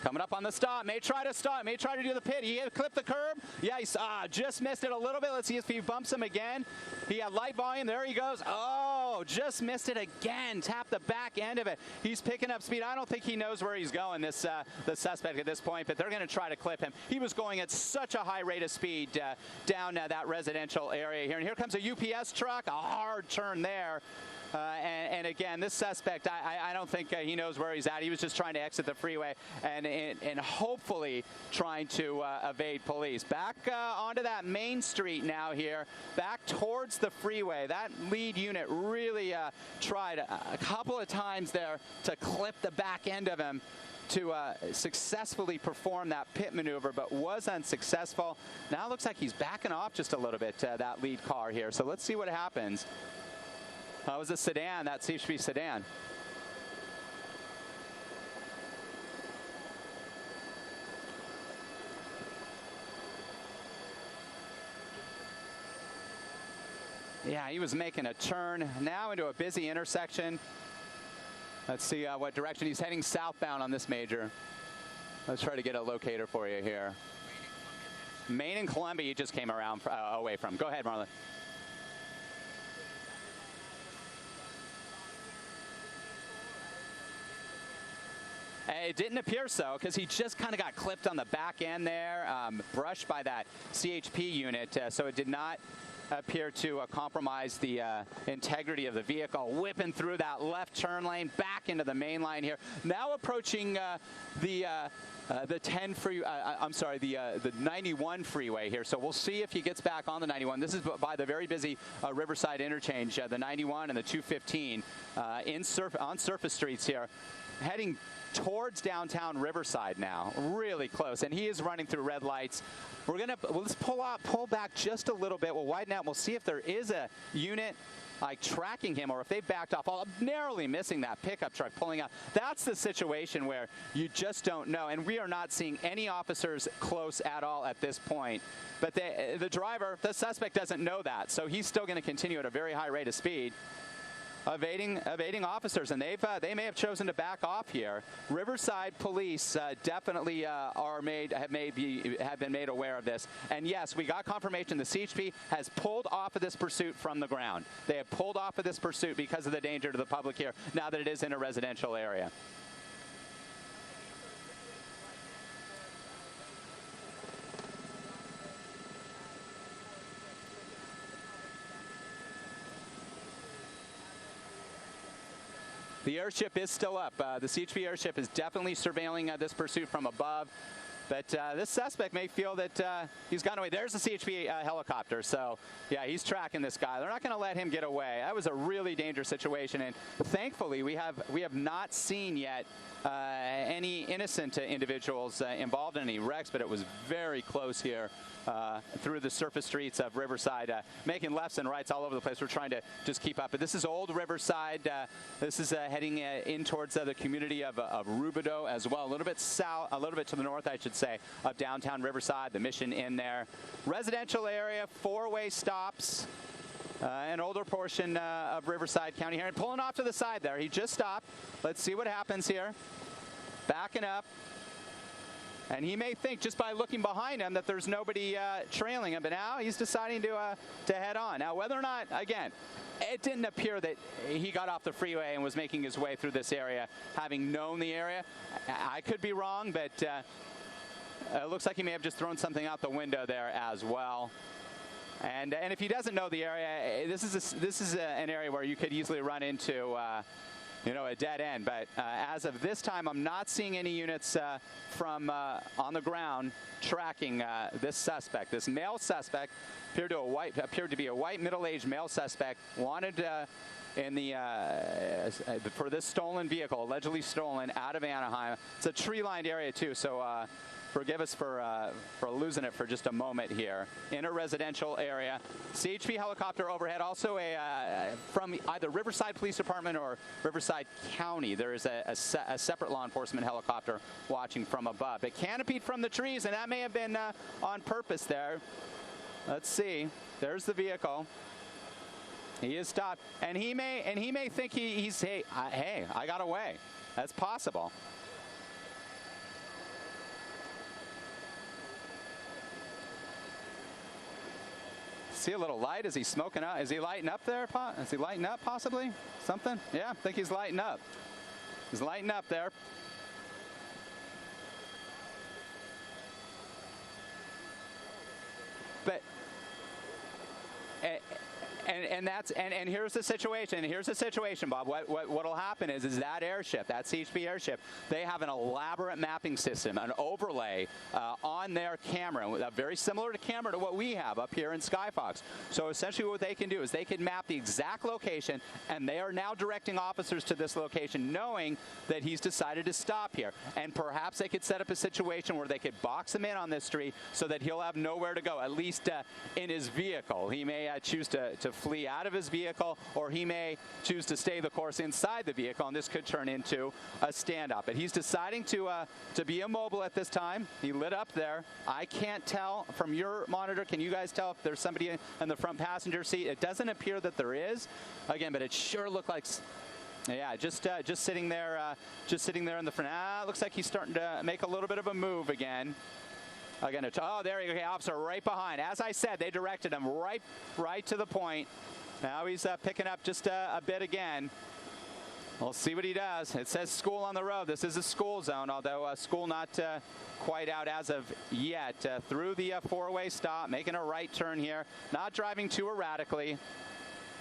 Coming up on the stop, may try to do the pit. He clipped the curb. Yeah, he just missed it a little bit. Let's see if he bumps him again. He had light volume. There he goes. Oh, just missed it again. Tapped the back end of it. He's picking up speed. I don't think he knows where he's going, the suspect at this point, but they're going to try to clip him. He was going at such a high rate of speed down that residential area here. And here comes a UPS truck. A hard turn there. And again, this suspect, I don't think he knows where he's at. He was just trying to exit the freeway and hopefully trying to evade police. Back onto that main street now here, back towards the freeway. That lead unit really tried a couple of times there to clip the back end of him to successfully perform that pit maneuver, but was unsuccessful. Now it looks like he's backing off just a little bit, that lead car here. So let's see what happens. That was a sedan, that seems to be sedan. Yeah, he was making a turn now into a busy intersection. Let's see what direction he's heading southbound on this major. Let's try to get a locator for you here. Main and Columbia, you just came around away from. Go ahead, Marlon. It didn't appear so, because he just kind of got clipped on the back end there, brushed by that CHP unit, so it did not appear to compromise the integrity of the vehicle. Whipping through that left turn lane, back into the main line here. Now approaching the 91 freeway here. So we'll see if he gets back on the 91. This is by the very busy Riverside interchange, the 91 and the 215 on surface streets here, heading towards downtown Riverside now, really close, and he is running through red lights. Let's pull back just a little bit. We'll widen out. We'll see if there is a unit like tracking him, or if they backed off, narrowly missing that pickup truck pulling out. That's the situation where you just don't know, and we are not seeing any officers close at all at this point. But the driver, the suspect, doesn't know that, so he's still going to continue at a very high rate of speed, evading officers, and they may have chosen to back off here. Riverside police definitely have been made aware of this, and yes, we got confirmation the CHP has pulled off of this pursuit from the ground. They have pulled off of this pursuit because of the danger to the public here, now that it is in a residential area. The airship is still up. The CHP airship is definitely surveilling this pursuit from above. But this suspect may feel that he's gone away. There's a CHP helicopter. So, yeah, he's tracking this guy. They're not going to let him get away. That was a really dangerous situation. And thankfully, we have not seen yet any innocent individuals involved in any wrecks, but it was very close here through the surface streets of Riverside, making lefts and rights all over the place. We're trying to just keep up. But this is old Riverside. This is heading in towards the community of Rubidoux as well, a little bit south, a little bit to the north, I should say, of downtown Riverside, the Mission Inn there. Residential area, four-way stops. An older portion of Riverside County here, and pulling off to the side there. He just stopped. Let's see what happens here. Backing up. And he may think, just by looking behind him, that there's nobody trailing him, but now he's deciding to head on. Now, whether or not, again, it didn't appear that he got off the freeway and was making his way through this area, having known the area. I could be wrong, but it looks like he may have just thrown something out the window there as well. And if he doesn't know the area, this is an area where you could easily run into a dead end. But as of this time, I'm not seeing any units from on the ground tracking this suspect. This male suspect appeared to be a white middle-aged male suspect, wanted for this stolen vehicle, allegedly stolen out of Anaheim. It's a tree-lined area too, so forgive us for losing it for just a moment here. In a residential area. CHP helicopter overhead, also from either Riverside Police Department or Riverside County. There is a separate law enforcement helicopter watching from above. It canopied from the trees, and that may have been on purpose there. Let's see. There's the vehicle. He is stopped, and he may think he's hey, I got away. That's possible. See a little light? Is he smoking out? Is he lighting up there? Is he lighting up possibly? Something? Yeah, I think he's lighting up. He's lighting up there. But And here's the situation. Here's the situation, Bob. What'll happen is that airship, that CHP airship, they have an elaborate mapping system, an overlay on their camera, very similar to camera to what we have up here in Skyfox. So essentially what they can do is they can map the exact location, and they are now directing officers to this location, knowing that he's decided to stop here. And perhaps they could set up a situation where they could box him in on this street so that he'll have nowhere to go, at least in his vehicle. He may choose to flee out of his vehicle, or he may choose to stay the course inside the vehicle, and this could turn into a standoff. But he's deciding to be immobile at this time. He lit up there. I can't tell from your monitor. Can you guys tell if there's somebody in the front passenger seat? It doesn't appear that there is, again, but it sure looked like, yeah, just sitting there in the front. It looks like he's starting to make a little bit of a move again. Again, oh, there you go. Okay, officer right behind. As I said, they directed him right to the point. Now he's picking up just a bit again. We'll see what he does. It says school on the road. This is a school zone, although school not quite out as of yet. Through the four-way stop, making a right turn here. Not driving too erratically.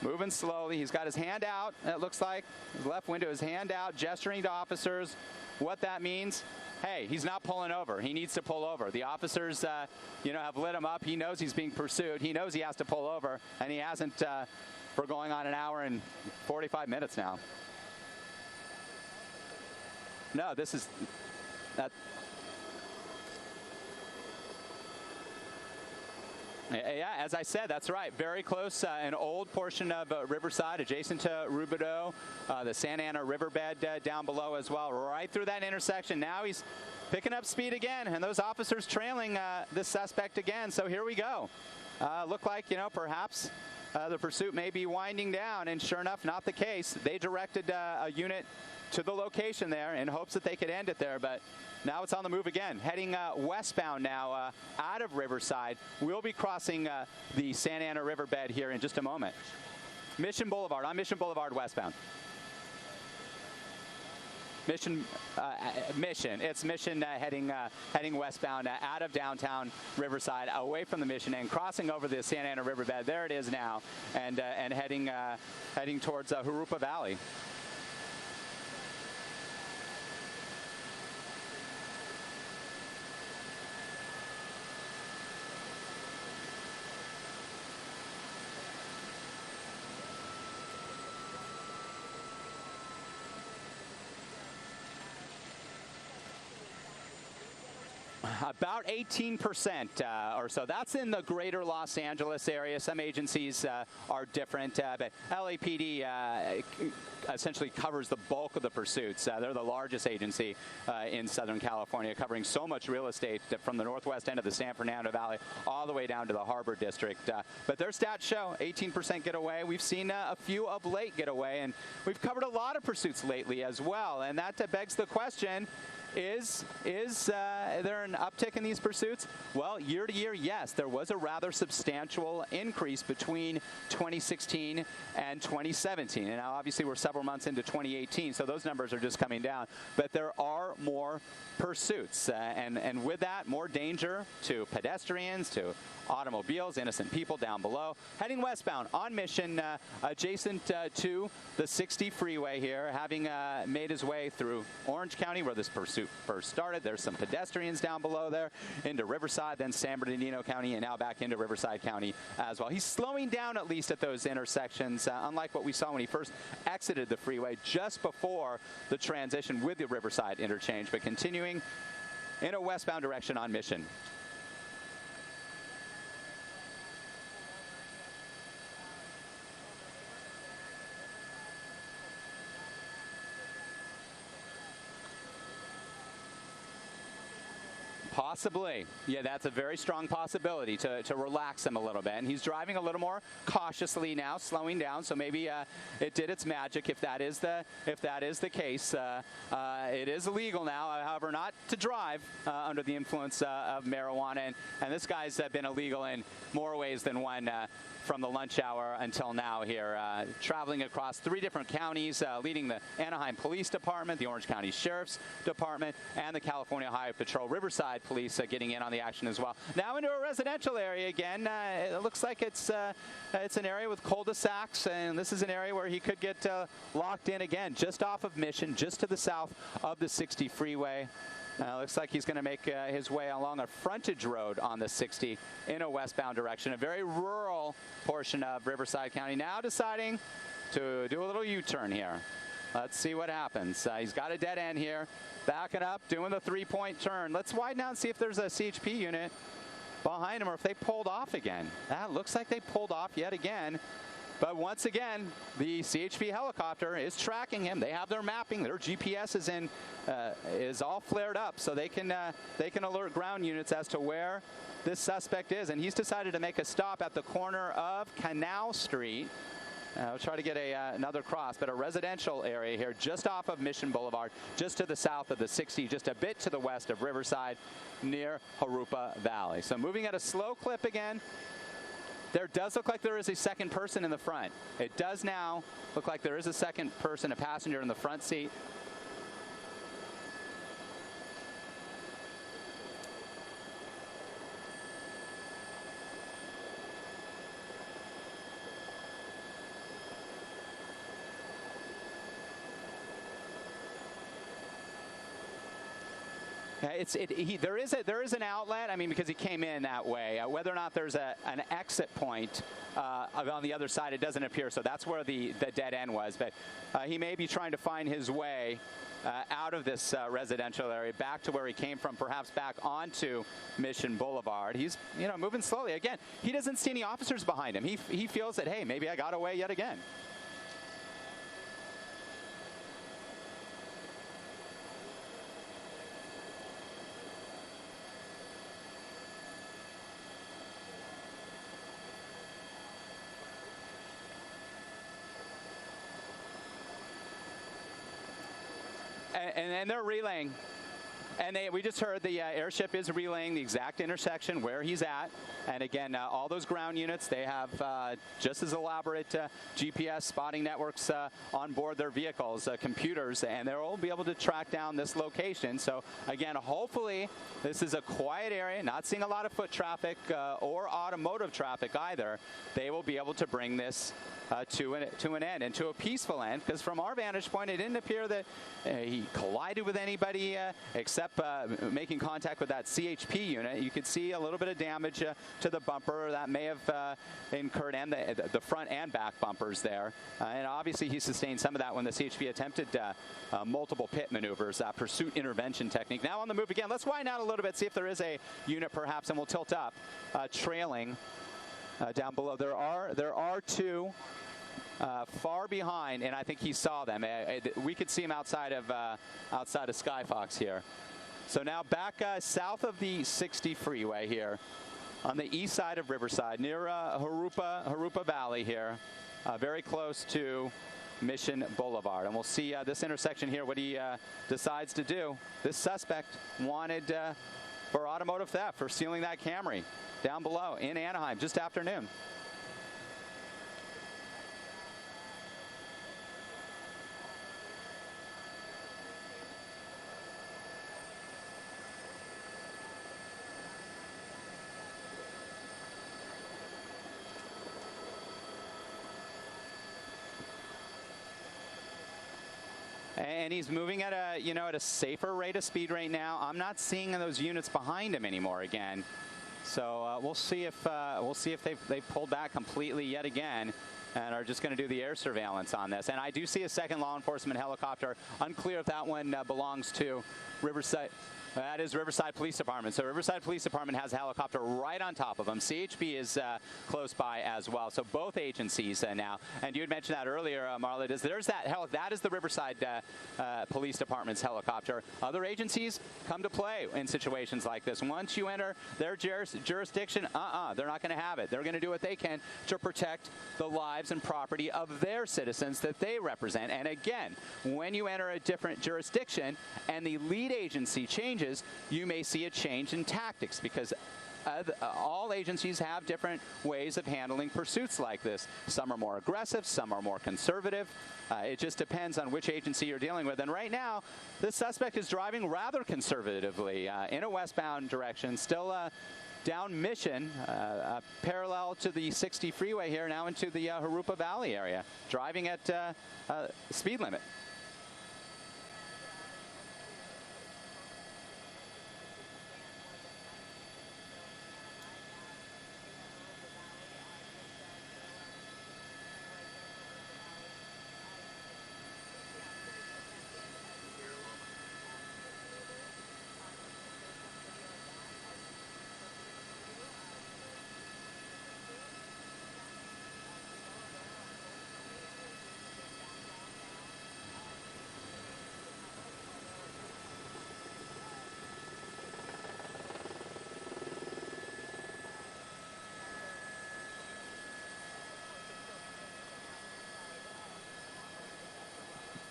Moving slowly. He's got his hand out, it looks like. His left window, his hand out, gesturing to officers. What that means, hey, he's not pulling over. He needs to pull over. The officers, have lit him up. He knows he's being pursued. He knows he has to pull over, and he hasn't for going on an hour and 45 minutes now. No, this is that. Yeah, as I said, that's right. Very close, an old portion of Riverside, adjacent to Rubidoux, the Santa Ana riverbed down below as well, right through that intersection. Now he's picking up speed again, and those officers trailing this suspect again. So here we go. Look like, perhaps the pursuit may be winding down, and sure enough, not the case. They directed a unit to the location there in hopes that they could end it there, but now it's on the move again, heading westbound now out of Riverside. We'll be crossing the Santa Ana riverbed here in just a moment. Mission Boulevard, on Mission Boulevard westbound. Mission, it's Mission heading westbound out of downtown Riverside, away from the Mission and crossing over the Santa Ana riverbed. There it is now, and heading towards Jurupa Valley. About 18% or so. That's in the greater Los Angeles area. Some agencies are different, but LAPD essentially covers the bulk of the pursuits. They're the largest agency in Southern California, covering so much real estate from the northwest end of the San Fernando Valley all the way down to the Harbor District. But their stats show 18% get away. We've seen a few of late get away, and we've covered a lot of pursuits lately as well. And that begs the question, is there an uptick in these pursuits? Well, year to year, yes. There was a rather substantial increase between 2016 and 2017. And now obviously we're several months into 2018, so those numbers are just coming down. But there are more pursuits. And with that, more danger to pedestrians, to automobiles, innocent people down below. Heading westbound on Mission, adjacent to the 60 freeway here, having made his way through Orange County, where this pursuit first started. There's some pedestrians down below there, into Riverside, then San Bernardino County, and now back into Riverside County as well. He's slowing down at least at those intersections, unlike what we saw when he first exited the freeway just before the transition with the Riverside interchange, but continuing in a westbound direction on Mission. Possibly. Yeah, that's a very strong possibility to relax him a little bit. And he's driving a little more cautiously now, slowing down. So maybe it did its magic. If that is the case, it is illegal now. However, not to drive under the influence of marijuana. And this guy's been illegal in more ways than one. from the lunch hour until now here, traveling across 3 different counties, leading the Anaheim Police Department, the Orange County Sheriff's Department, and the California Highway Patrol. Riverside Police getting in on the action as well. Now into a residential area again. It looks like it's an area with cul-de-sacs, and this is an area where he could get locked in again, just off of Mission, just to the south of the 60 freeway. Looks like he's going to make his way along a frontage road on the 60 in a westbound direction, a very rural portion of Riverside County. Now deciding to do a little U-turn here. Let's see what happens. He's got a dead end here, backing up, doing the 3-point turn. Let's widen out and see if there's a CHP unit behind him or if they pulled off again. That looks like they pulled off yet again. But once again, the CHP helicopter is tracking him. They have their mapping. Their GPS is all flared up, so they can alert ground units as to where this suspect is. And he's decided to make a stop at the corner of Canal Street. We'll try to get another cross, but a residential area here just off of Mission Boulevard, just to the south of the 60, just a bit to the west of Riverside, near Jurupa Valley. So moving at a slow clip again. There does look like there is a second person in the front. It does now look like there is a second person, a passenger in the front seat. There is an outlet. I mean, because he came in that way. Whether or not there's an exit point on the other side, it doesn't appear. So that's where the dead end was. But he may be trying to find his way out of this residential area, back to where he came from, perhaps back onto Mission Boulevard. He's moving slowly. Again, he doesn't see any officers behind him. He feels that, hey, maybe I got away yet again. And they're relaying. And we just heard the airship is relaying the exact intersection where he's at. And again, all those ground units, they have just as elaborate GPS spotting networks on board their vehicles, computers, and they'll be able to track down this location. So again, hopefully this is a quiet area, not seeing a lot of foot traffic or automotive traffic either. They will be able to bring this to an end, and to a peaceful end, because from our vantage point, it didn't appear that he collided with anybody except making contact with that CHP unit. You could see a little bit of damage to the bumper that may have incurred, and the front and back bumpers there. And obviously he sustained some of that when the CHP attempted multiple pit maneuvers, pursuit intervention technique. Now on the move again. Let's wind out a little bit, see if there is a unit perhaps, and we'll tilt up, trailing down below. There are two far behind, and I think he saw them. We could see him outside of Skyfox here. So now back south of the 60 freeway here, on the east side of Riverside, near Jurupa Valley here, very close to Mission Boulevard. And we'll see this intersection here, what he decides to do. This suspect wanted for automotive theft, for stealing that Camry down below in Anaheim just afternoon. And he's moving at a safer rate of speed right now. I'm not seeing those units behind him anymore again. So we'll see if they've pulled back completely yet again, and are just going to do the air surveillance on this. And I do see a second law enforcement helicopter. Unclear if that one belongs to Riverside. That is Riverside Police Department. So Riverside Police Department has a helicopter right on top of them. CHP is close by as well. So both agencies now. And you had mentioned that earlier, Marla. There's that that is the Riverside Police Department's helicopter. Other agencies come to play in situations like this. Once you enter their jurisdiction, they're not going to have it. They're going to do what they can to protect the lives and property of their citizens that they represent. And again, when you enter a different jurisdiction and the lead agency changes, you may see a change in tactics, because all agencies have different ways of handling pursuits like this. Some are more aggressive, some are more conservative. It just depends on which agency you're dealing with. And right now, this suspect is driving rather conservatively in a westbound direction, still down Mission, parallel to the 60 freeway here, now into the Harupa Valley area, driving at speed limit.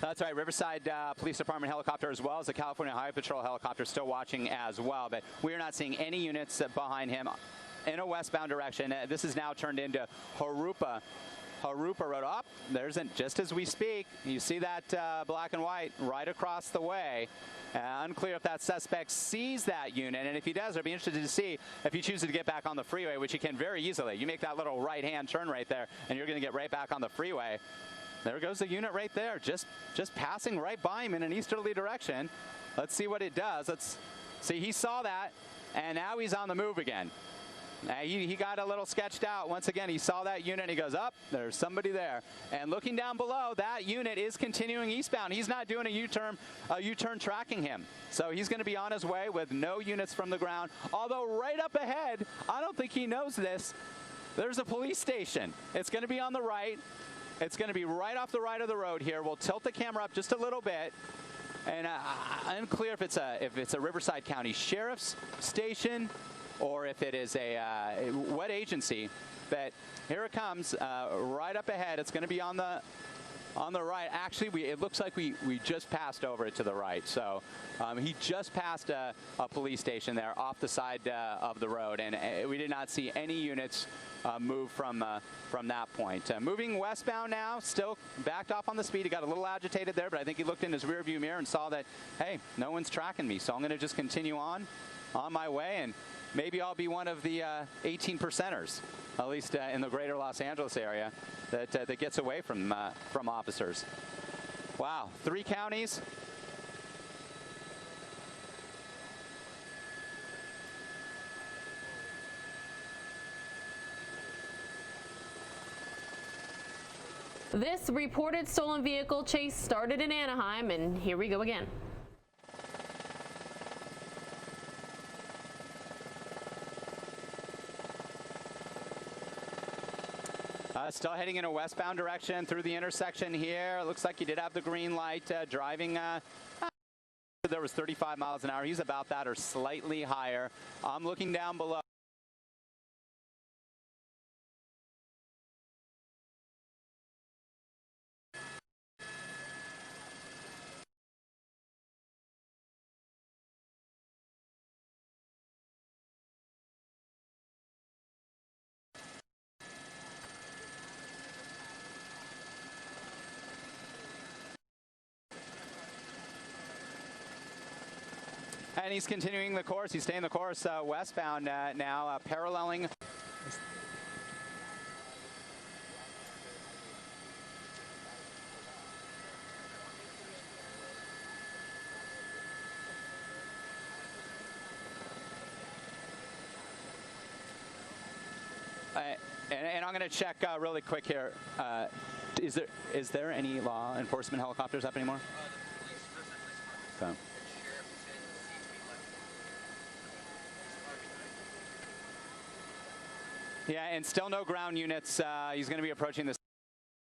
That's right, Riverside Police Department helicopter, as well as the California Highway Patrol helicopter, still watching as well. But we are not seeing any units behind him in a westbound direction. This is now turned into Harupa Road. Up, there's just as we speak, you see that black and white right across the way. Unclear if that suspect sees that unit, and if he does, I'd be interested to see if he chooses to get back on the freeway, which he can very easily. You make that little right-hand turn right there, and you're going to get right back on the freeway. There goes the unit right there, just passing right by him in an easterly direction. Let's see what it does. Let's see, he saw that, and now he's on the move again. He got a little sketched out. Once again, he saw that unit, and he goes, up, there's somebody there. And looking down below, that unit is continuing eastbound. He's not doing a U-turn tracking him. So he's going to be on his way with no units from the ground. Although right up ahead, I don't think he knows this, there's a police station. It's going to be on the right. It's going to be right off the right of the road here. We'll tilt the camera up just a little bit. And unclear if it's a Riverside County Sheriff's Station or if it is what agency. But here it comes right up ahead. It's going to be on the right. Actually, it looks like we just passed over it to the right. So he just passed a police station there off the side of the road, and we did not see any units move from that point. Moving westbound now, still backed off on the speed. He got a little agitated there, but I think he looked in his rearview mirror and saw that, hey, no one's tracking me, so I'm going to just continue on my way, and maybe I'll be one of the 18%ers, at least in the greater Los Angeles area, that gets away from officers. Wow, 3 counties. This reported stolen vehicle chase started in Anaheim, and here we go again. Still heading in a westbound direction through the intersection here. It looks like he did have the green light, driving. There was 35 miles an hour. He's about that or slightly higher. I'm looking down below. And he's continuing the course. He's staying the course westbound now, paralleling. And I'm going to check really quick here. Is there any law enforcement helicopters up anymore? Okay. Yeah, and still no ground units. He's going to be approaching this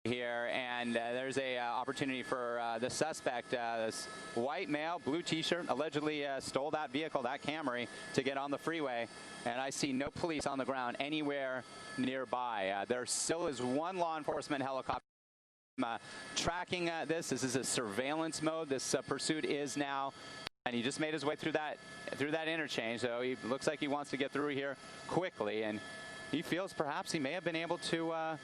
here, and there's a opportunity for the suspect, this white male, blue t-shirt, allegedly stole that vehicle, that Camry, to get on the freeway, and I see no police on the ground anywhere nearby. There still is one law enforcement helicopter tracking this. This is a surveillance mode. This pursuit is now And he just made his way through that interchange, so he looks like he wants to get through here quickly, and he feels perhaps he may have been able to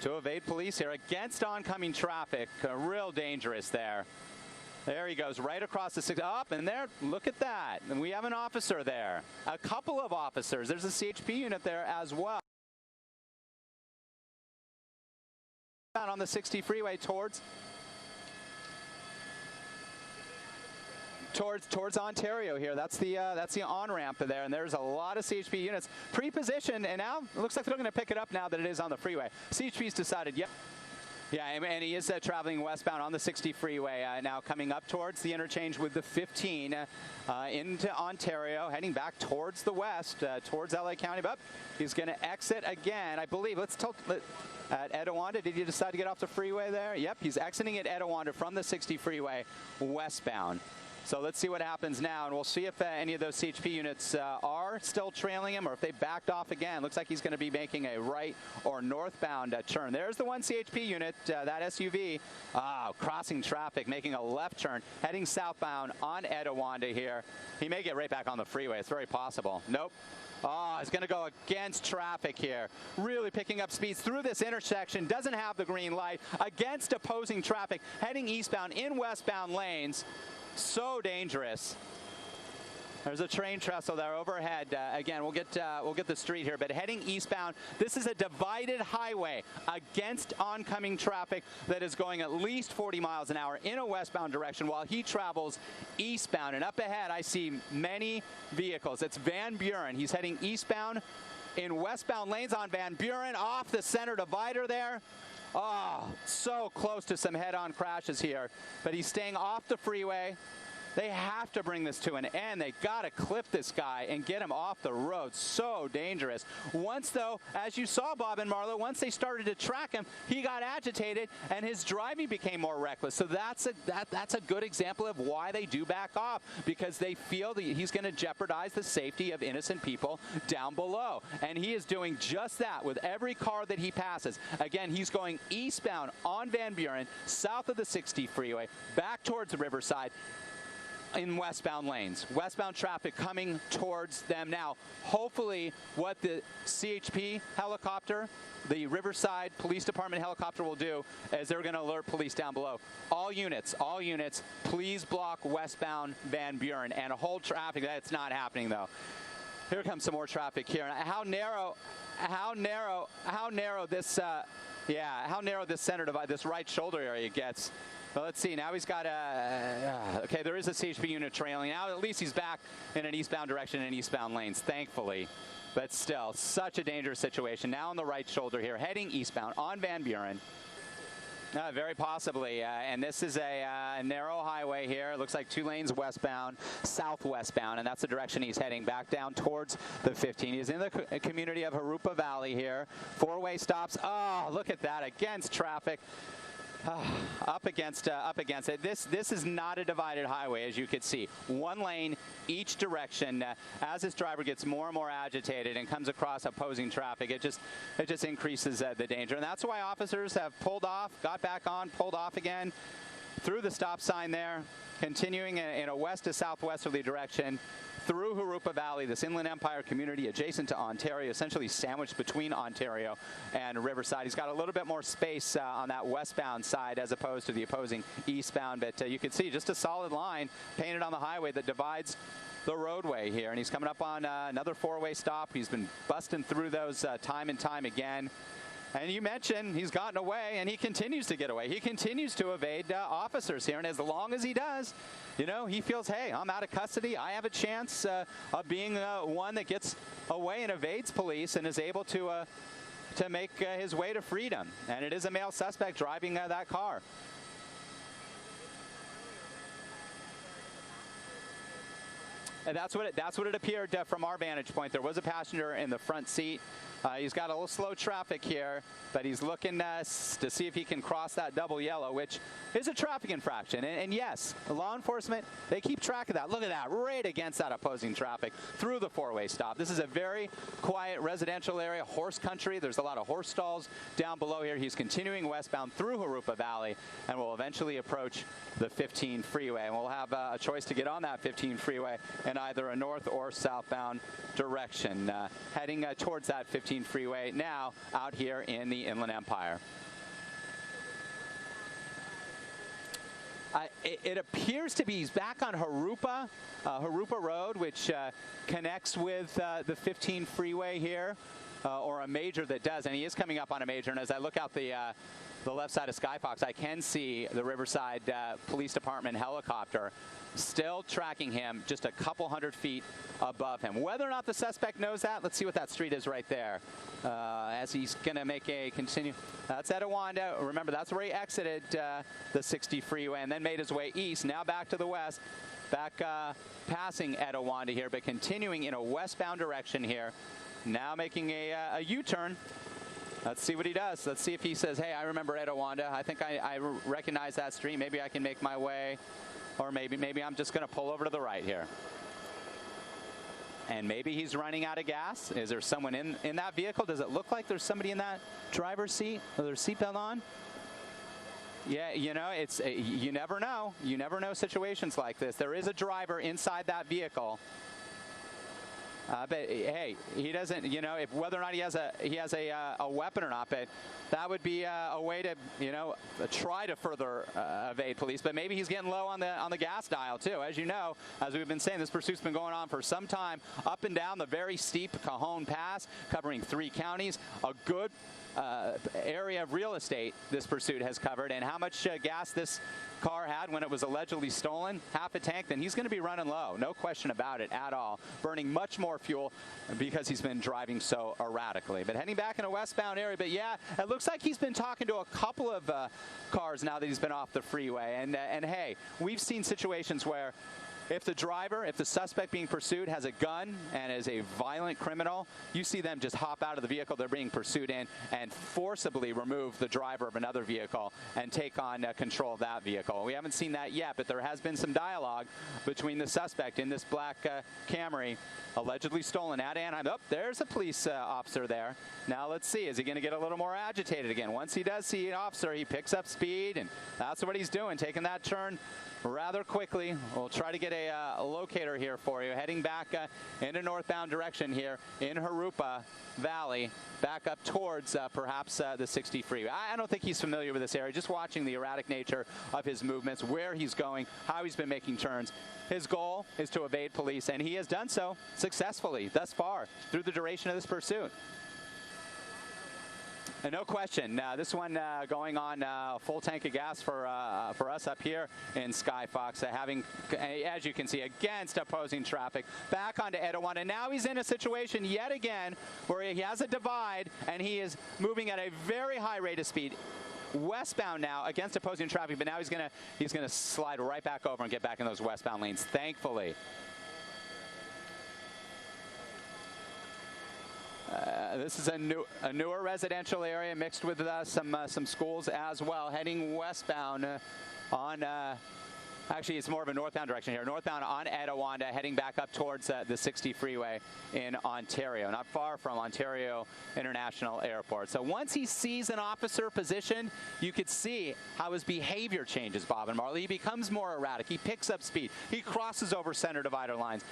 evade police here against oncoming traffic. Real dangerous there. There he goes, right across the six, up, and there, look at that. And we have an officer there. A couple of officers. There's a CHP unit there as well. On the 60 freeway towards Ontario here. That's the on-ramp there, and there's a lot of CHP units pre-positioned, and now it looks like they're going to pick it up now that it is on the freeway. CHP's decided, yep. Yeah, and he is traveling westbound on the 60 freeway now, coming up towards the interchange with the 15 into Ontario, heading back towards the west, towards LA County. But he's going to exit again, I believe. At Etiwanda, did you decide to get off the freeway there? Yep, he's exiting at Etiwanda from the 60 freeway westbound. So let's see what happens now, and we'll see if any of those CHP units are still trailing him or if they backed off again. Looks like he's going to be making a right or northbound turn. There's the one CHP unit, that SUV, crossing traffic, making a left turn, heading southbound on Etiwanda here. He may get right back on the freeway. It's very possible. Nope. Oh, he's going to go against traffic here. Really picking up speeds through this intersection. Doesn't have the green light. Against opposing traffic. Heading eastbound in westbound lanes. So dangerous. There's a train trestle there overhead. Again, we'll get the street here, but heading eastbound, this is a divided highway against oncoming traffic that is going at least 40 miles an hour in a westbound direction while he travels eastbound. And up ahead, I see many vehicles. It's Van Buren. He's heading eastbound in westbound lanes on Van Buren, off the center divider there. Oh, so close to some head-on crashes here, but he's staying off the freeway. They have to bring this to an end. They got to clip this guy and get him off the road. So dangerous. Once, though, as you saw, Bob and Marlo, once they started to track him, he got agitated and his driving became more reckless. So that's a good example of why they do back off, because they feel that he's going to jeopardize the safety of innocent people down below. And he is doing just that with every car that he passes. Again, he's going eastbound on Van Buren, south of the 60 freeway, back towards the Riverside, in westbound lanes. Westbound traffic coming towards them now. Hopefully what the CHP helicopter, the Riverside Police Department helicopter will do is they're going to alert police down below. All units, please block westbound Van Buren and hold traffic. That's not happening though. Here comes some more traffic here. How narrow this center divide, this right shoulder area gets. Well, let's see. Now he's got okay, there is a CHP unit trailing. Now at least he's back in an eastbound direction in eastbound lanes, thankfully. But still, such a dangerous situation. Now on the right shoulder here, heading eastbound on Van Buren. Very possibly. And this is a narrow highway here. It looks like 2 lanes westbound, southwestbound, and that's the direction he's heading, back down towards the 15. He's in the community of Harupa Valley here. 4-way stops. Oh, look at that, against traffic. Up against it. This is not a divided highway, as you can see. 1 lane each direction. As this driver gets more and more agitated and comes across opposing traffic, it just increases the danger. And that's why officers have pulled off, got back on, pulled off again through the stop sign there, continuing in a west to southwesterly direction through Harupa Valley, this Inland Empire community adjacent to Ontario, essentially sandwiched between Ontario and Riverside. He's got a little bit more space on that westbound side as opposed to the opposing eastbound, but you can see just a solid line painted on the highway that divides the roadway here. And he's coming up on another 4-way stop. He's been busting through those time and time again. And you mentioned he's gotten away, and he continues to get away. He continues to evade officers here, and as long as he does, you know, he feels, hey, I'm out of custody. I have a chance of being one that gets away and evades police and is able to make his way to freedom. And it is a male suspect driving that car. And that's what it appeared from our vantage point. There was a passenger in the front seat. He's got a little slow traffic here, but he's looking to see if he can cross that double yellow, which is a traffic infraction. And yes, law enforcement, they keep track of that. Look at that, right against that opposing traffic through the four-way stop. This is a very quiet residential area, horse country. There's a lot of horse stalls down below here. He's continuing westbound through Harupa Valley and will eventually approach the 15 freeway. And we'll have a choice to get on that 15 freeway in either a north or southbound direction. Heading towards that 15 freeway now out here in the Inland Empire. It appears to be he's back on Harupa Road, which connects with the 15 freeway here, or a major that does, and he is coming up on a major. And as I look out the left side of Skyfox, I can see the Riverside Police Department helicopter still tracking him just a couple hundred feet above him. Whether or not the suspect knows that, let's see what that street is right there. As he's going to make a continue. That's Etowanda. Remember, that's where he exited the 60 freeway and then made his way east. Now back to the west. Back passing Etowanda here, but continuing in a westbound direction here. Now making a U-turn. Let's see what he does. Let's see if he says, hey, I remember Etowanda. I think I recognize that street. Maybe I can make my way. Or maybe I'm just going to pull over to the right here. And maybe he's running out of gas. Is there someone in that vehicle? Does it look like there's somebody in that driver's seat with their seatbelt on? Yeah, you know, you never know. You never know situations like this. There is a driver inside that vehicle. But hey, he doesn't, you know, if whether or not he has a weapon or not, but that would be a way to, you know, try to further evade police. But maybe he's getting low on the gas dial too. As you know, as we've been saying, this pursuit's been going on for some time, up and down the very steep Cajon Pass, covering 3 counties. A good area of real estate this pursuit has covered, and how much gas this car had when it was allegedly stolen, half a tank, then he's going to be running low. No question about it at all. Burning much more fuel because he's been driving so erratically. But heading back in a westbound area, but yeah, it looks like he's been talking to a couple of cars now that he's been off the freeway. And hey, we've seen situations where if the suspect being pursued has a gun and is a violent criminal, you see them just hop out of the vehicle they're being pursued in and forcibly remove the driver of another vehicle and take on control of that vehicle. We haven't seen that yet, but there has been some dialogue between the suspect in this black Camry, allegedly stolen at Anaheim. Oh, there's a police officer there. Now let's see, is he going to get a little more agitated again? Once he does see an officer, he picks up speed, and that's what he's doing, taking that turn rather quickly. We'll try to get a locator here for you. Heading back in a northbound direction here in Harupa Valley, back up towards perhaps the 60 freeway. I don't think he's familiar with this area. Just watching the erratic nature of his movements, where he's going, how he's been making turns. His goal is to evade police, and he has done so successfully thus far through the duration of this pursuit. And no question, this one going on full tank of gas for us up here in Skyfox, having, as you can see, against opposing traffic, back onto Etowanda. Now he's in a situation yet again where he has a divide and he is moving at a very high rate of speed, westbound now against opposing traffic, but now he's gonna slide right back over and get back in those westbound lanes, thankfully. This is a newer residential area mixed with some schools as well. Heading westbound on, actually it's more of a northbound direction here. Northbound on Etowanda, heading back up towards the 60 freeway in Ontario, not far from Ontario International Airport. So once he sees an officer positioned, you could see how his behavior changes, Bob and Marley. He becomes more erratic. He picks up speed. He crosses over center divider lines.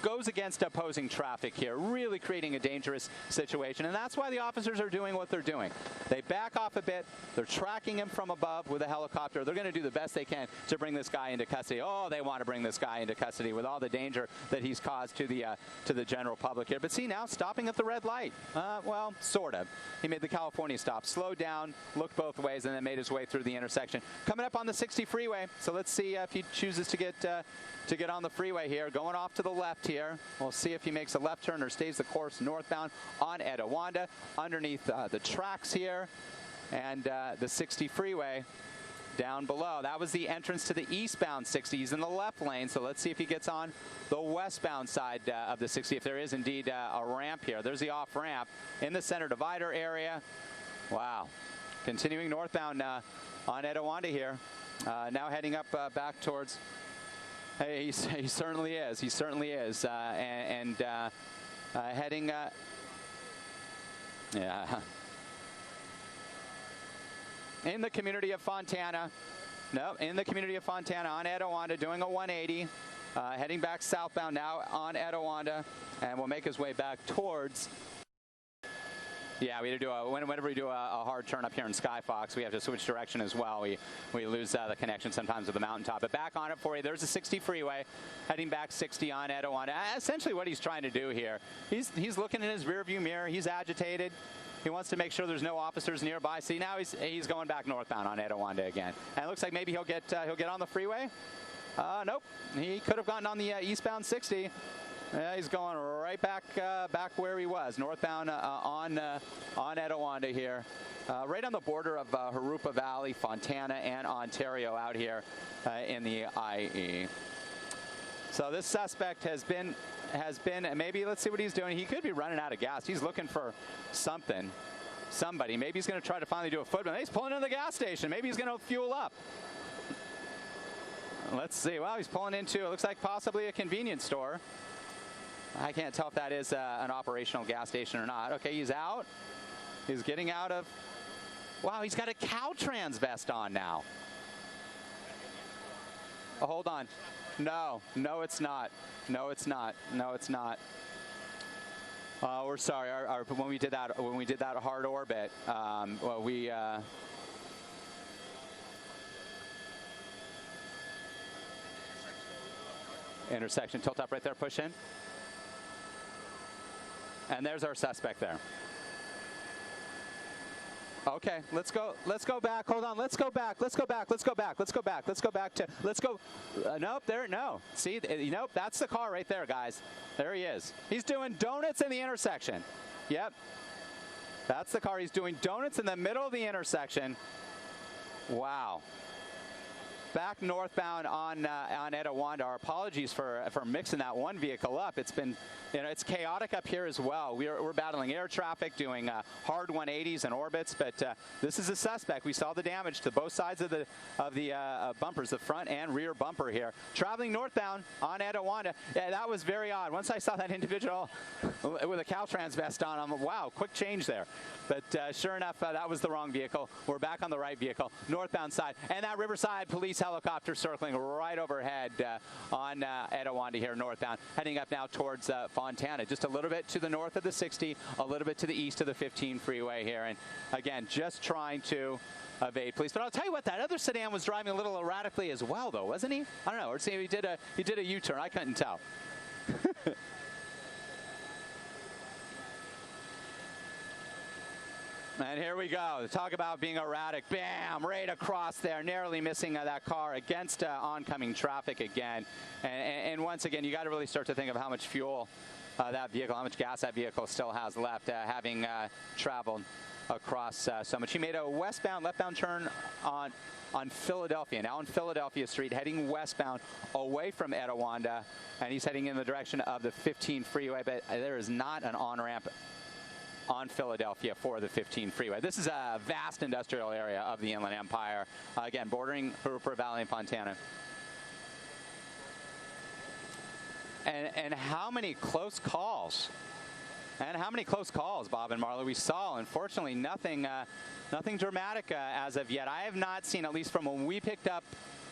Goes against opposing traffic here, really creating a dangerous situation. And that's why the officers are doing what they're doing. They back off a bit. They're tracking him from above with a helicopter. They're going to do the best they can to bring this guy into custody. Oh, they want to bring this guy into custody with all the danger that he's caused to the general public here. But see now, stopping at the red light. Well, sort of. He made the California stop, slowed down, looked both ways, and then made his way through the intersection. Coming up on the 60 freeway. So let's see if he chooses to get on the freeway here. Going off to the left here. We'll see if he makes a left turn or stays the course northbound on Etowanda, underneath the tracks here, and the 60 freeway. down below. That was the entrance to the eastbound 60. He's in the left lane, so let's see if he gets on the westbound side of the 60, if there is indeed a ramp here. There's the off ramp in the center divider area. Wow. Continuing northbound on Etiwanda here. Now heading up back towards, hey, he certainly is. He certainly is. Heading, yeah. In the community of Fontana. No, in the community of Fontana on Etiwanda, doing a 180. Heading back southbound now on Etiwanda, and we'll make his way back towards. Yeah, we do whenever we do a hard turn up here in Skyfox, we have to switch direction as well. We lose the connection sometimes with the mountaintop. But back on it for you. There's a 60 freeway, heading back 60 on Etiwanda. Essentially, what he's trying to do here, he's looking in his rearview mirror. He's agitated. He wants to make sure there's no officers nearby. See, now he's going back northbound on Etiwanda again. And it looks like maybe he'll get on the freeway. Nope, he could have gotten on the eastbound 60. He's going right back where he was, northbound on Etiwanda here, right on the border of Harupa Valley, Fontana, and Ontario out here in the IE. So this suspect has been, maybe let's see what he's doing. He could be running out of gas. He's looking for somebody. Maybe he's going to try to finally do a footman. He's pulling into the gas station. Maybe he's going to fuel up. Let's see. Well, he's pulling into, it looks like possibly a convenience store. I can't tell if that is an operational gas station or not. Okay, he's out. He's getting out of, wow, he's got a Caltrans vest on now. Oh, hold on. No, it's not. No, it's not. No, it's not. We're sorry. When we did that hard orbit, well, we. Intersection, tilt up right there, push in. And there's our suspect there. Okay, let's go back. Hold on, let's go back. Nope, there, no. See, nope, that's the car right there, guys. There he is. He's doing donuts in the intersection. Yep. That's the car. He's doing donuts in the middle of the intersection. Wow. Back northbound on Etiwanda. Our apologies for mixing that one vehicle up. It's been, it's chaotic up here as well. We're battling air traffic, doing hard 180s and orbits, but this is a suspect. We saw the damage to both sides of the bumpers, the front and rear bumper here. Traveling northbound on Etiwanda. Yeah, that was very odd. Once I saw that individual with a Caltrans vest on, I'm like, wow, quick change there. But sure enough, that was the wrong vehicle. We're back on the right vehicle, northbound side, and that Riverside police helicopter circling right overhead on Etiwanda here northbound, heading up now towards Fontana, just a little bit to the north of the 60, a little bit to the east of the 15 freeway here, and again, just trying to evade police. But I'll tell you what, that other sedan was driving a little erratically as well, though, wasn't he? I don't know. Or see, he did a U-turn. I couldn't tell. And here we go. Talk about being erratic. Bam! Right across there, narrowly missing that car against oncoming traffic again. And once again, you got to really start to think of how much fuel that vehicle, how much gas that vehicle still has left, having traveled across so much. He made a left-bound turn on Philadelphia, now on Philadelphia Street, heading westbound away from Etiwanda, and he's heading in the direction of the 15 freeway, but there is not an on-ramp on Philadelphia for the 15 freeway. This is a vast industrial area of the Inland Empire, again, bordering Harupa Valley and Fontana. And how many close calls? And how many close calls, Bob and Marla, we saw? Unfortunately, nothing dramatic as of yet. I have not seen, at least from when we picked up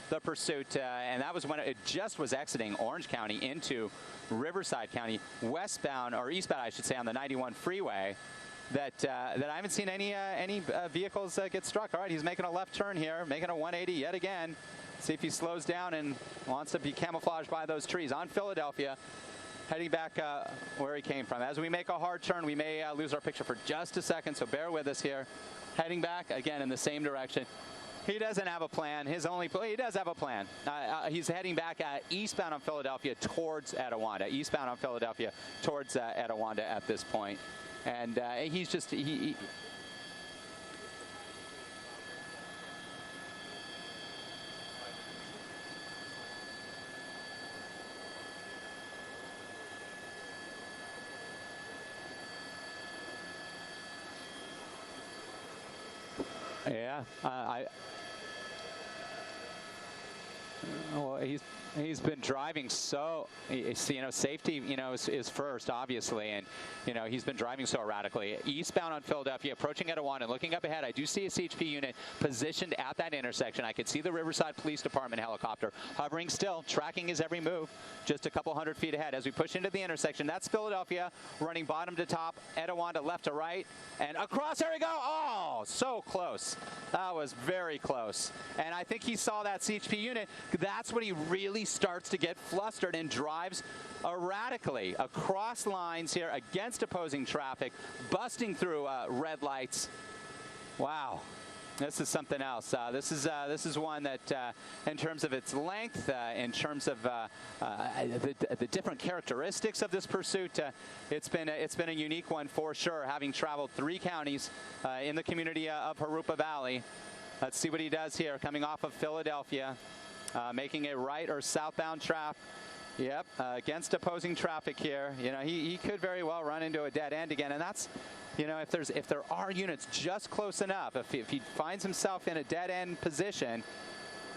the pursuit, and that was when it just was exiting Orange County into Riverside County, westbound, or eastbound, I should say, on the 91 freeway, that I haven't seen any vehicles get struck. All right, he's making a left turn here, making a 180 yet again. See if he slows down and wants to be camouflaged by those trees on Philadelphia, heading back where he came from. As we make a hard turn, we may lose our picture for just a second, so bear with us here. Heading back, again, in the same direction. He doesn't have a plan. He does have a plan. He's heading back eastbound on Philadelphia towards Etiwanda. Eastbound on Philadelphia towards Etiwanda at this point. And he's just, Yeah, well, he's been driving so, you know, safety, you know, is first, obviously, and, you know, he's been driving so erratically. Eastbound on Philadelphia, approaching Etowah, and looking up ahead, I do see a CHP unit positioned at that intersection. I can see the Riverside Police Department helicopter hovering still, tracking his every move, just a couple hundred feet ahead. As we push into the intersection, that's Philadelphia, running bottom to top, Etowah to left to right, and across, there we go. Oh, so close. That was very close. And I think he saw that CHP unit. That's when he really starts to get flustered and drives erratically across lines here against opposing traffic, busting through red lights. Wow. This is something else. This is one that, in terms of its length, in terms of the different characteristics of this pursuit, it's been a unique one for sure. Having traveled 3 counties in the community of Harupa Valley, let's see what he does here. Coming off of Philadelphia, making a right or southbound traffic. Yep, against opposing traffic here. You know, he could very well run into a dead end again, and that's, you know, if there are units just close enough, if he finds himself in a dead end position,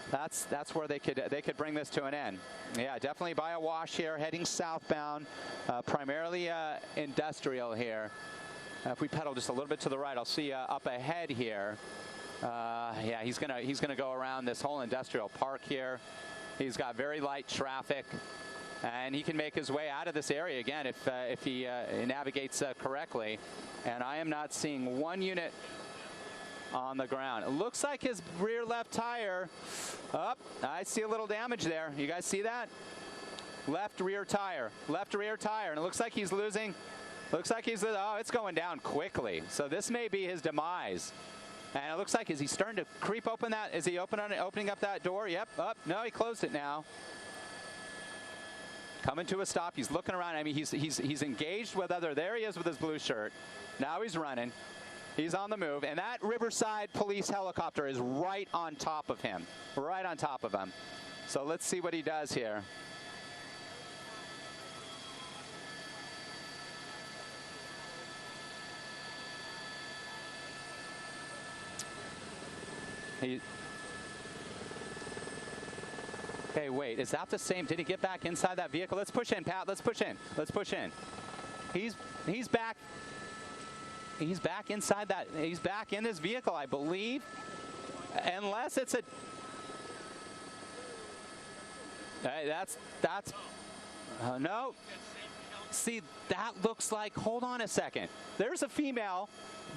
that's where they could bring this to an end. Yeah, definitely by a wash here, heading southbound, primarily industrial here. If we pedal just a little bit to the right, I'll see up ahead here. Yeah, he's gonna go around this whole industrial park here. He's got very light traffic, and he can make his way out of this area again if he navigates correctly. And I am not seeing one unit on the ground. It looks like his rear left tire. I see a little damage there. You guys see that? Left rear tire, and it looks like he's losing. Oh, it's going down quickly. So this may be his demise. And it looks like, is he starting to creep open that? Is he opening up that door? Yep. No, he closed it now. Coming to a stop. He's looking around. I mean, he's engaged with other. There he is with his blue shirt. Now he's running. He's on the move. And that Riverside police helicopter is right on top of him. Right on top of him. So let's see what he does here. Hey, wait, is that the same? Did he get back inside that vehicle? Let's push in, Pat. Let's push in. Let's push in. He's back. He's back inside that. He's back in his vehicle, I believe. Unless it's a. Hey, that's. No. See, that looks like. Hold on a second. There's a female.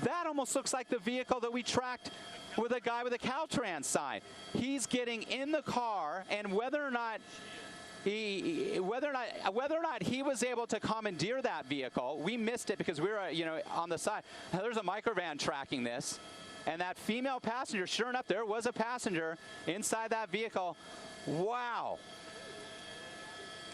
That almost looks like the vehicle that we tracked with a guy with a Caltrans sign. He's getting in the car, and whether or not he was able to commandeer that vehicle, we missed it because we were, you know, on the side. Now, there's a microvan tracking this, and that female passenger, sure enough, there was a passenger inside that vehicle. Wow.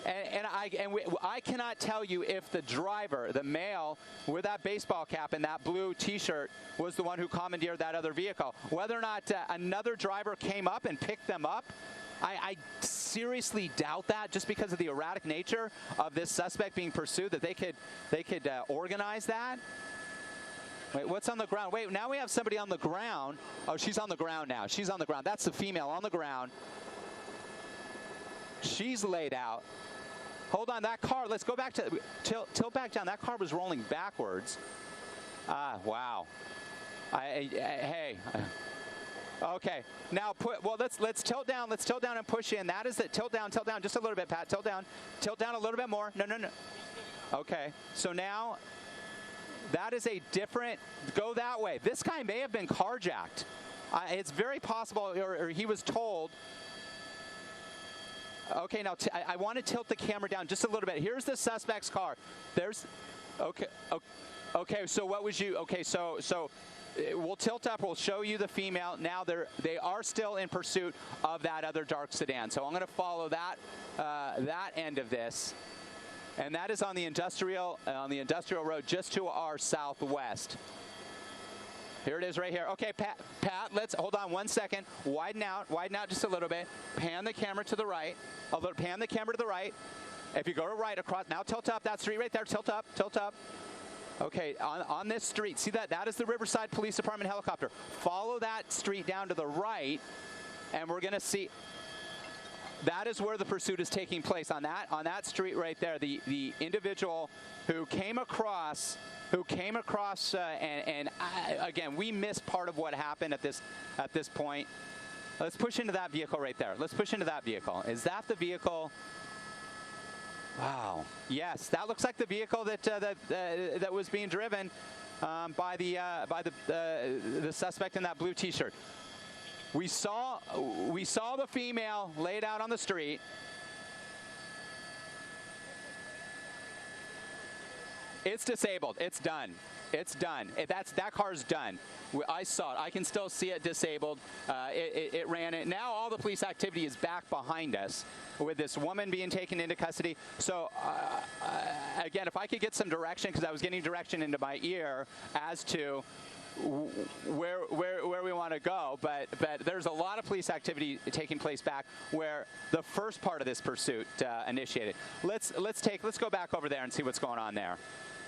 And I cannot tell you if the driver, the male with that baseball cap and that blue T-shirt, was the one who commandeered that other vehicle. Whether or not another driver came up and picked them up, I seriously doubt that, just because of the erratic nature of this suspect being pursued, that they could organize that. Wait, what's on the ground? Wait, now we have somebody on the ground. Oh, she's on the ground now. She's on the ground. That's the female on the ground. She's laid out. Hold on, that car, let's go back to, tilt back down. That car was rolling backwards. Wow. Hey. Okay, now let's tilt down and push in. That is it, tilt down just a little bit, Pat, tilt down a little bit more. No. Okay, so now, that is a different, go that way. This guy may have been carjacked. It's very possible, or he was told. Okay, now I want to tilt the camera down just a little bit. Here's the suspect's car. Okay, so what was you, okay, so we'll tilt up, we'll show you the female. Now they are still in pursuit of that other dark sedan. So I'm going to follow that end of this. And that is on the industrial road just to our southwest. Here it is right here. Okay, Pat, let's, hold on 1 second. Widen out just a little bit. Pan the camera to the right. Pan the camera to the right. If you go to right across, now tilt up that street right there, tilt up. Okay, on this street, see that? That is the Riverside Police Department helicopter. Follow that street down to the right, and we're going to see. That is where the pursuit is taking place, on that street right there. The individual who came across, again, we missed part of what happened at this point. Let's push into that vehicle right there. Let's push into that vehicle. Is that the vehicle? Wow. Yes, that looks like the vehicle that was being driven by the suspect in that blue T-shirt. We saw the female laid out on the street. It's disabled. It's done. It's done. That car's done. I saw it. I can still see it disabled. It ran it. Now all the police activity is back behind us with this woman being taken into custody. So again, if I could get some direction, because I was getting direction into my ear as to where we want to go, but there's a lot of police activity taking place back where the first part of this pursuit initiated. Let's go back over there and see what's going on there.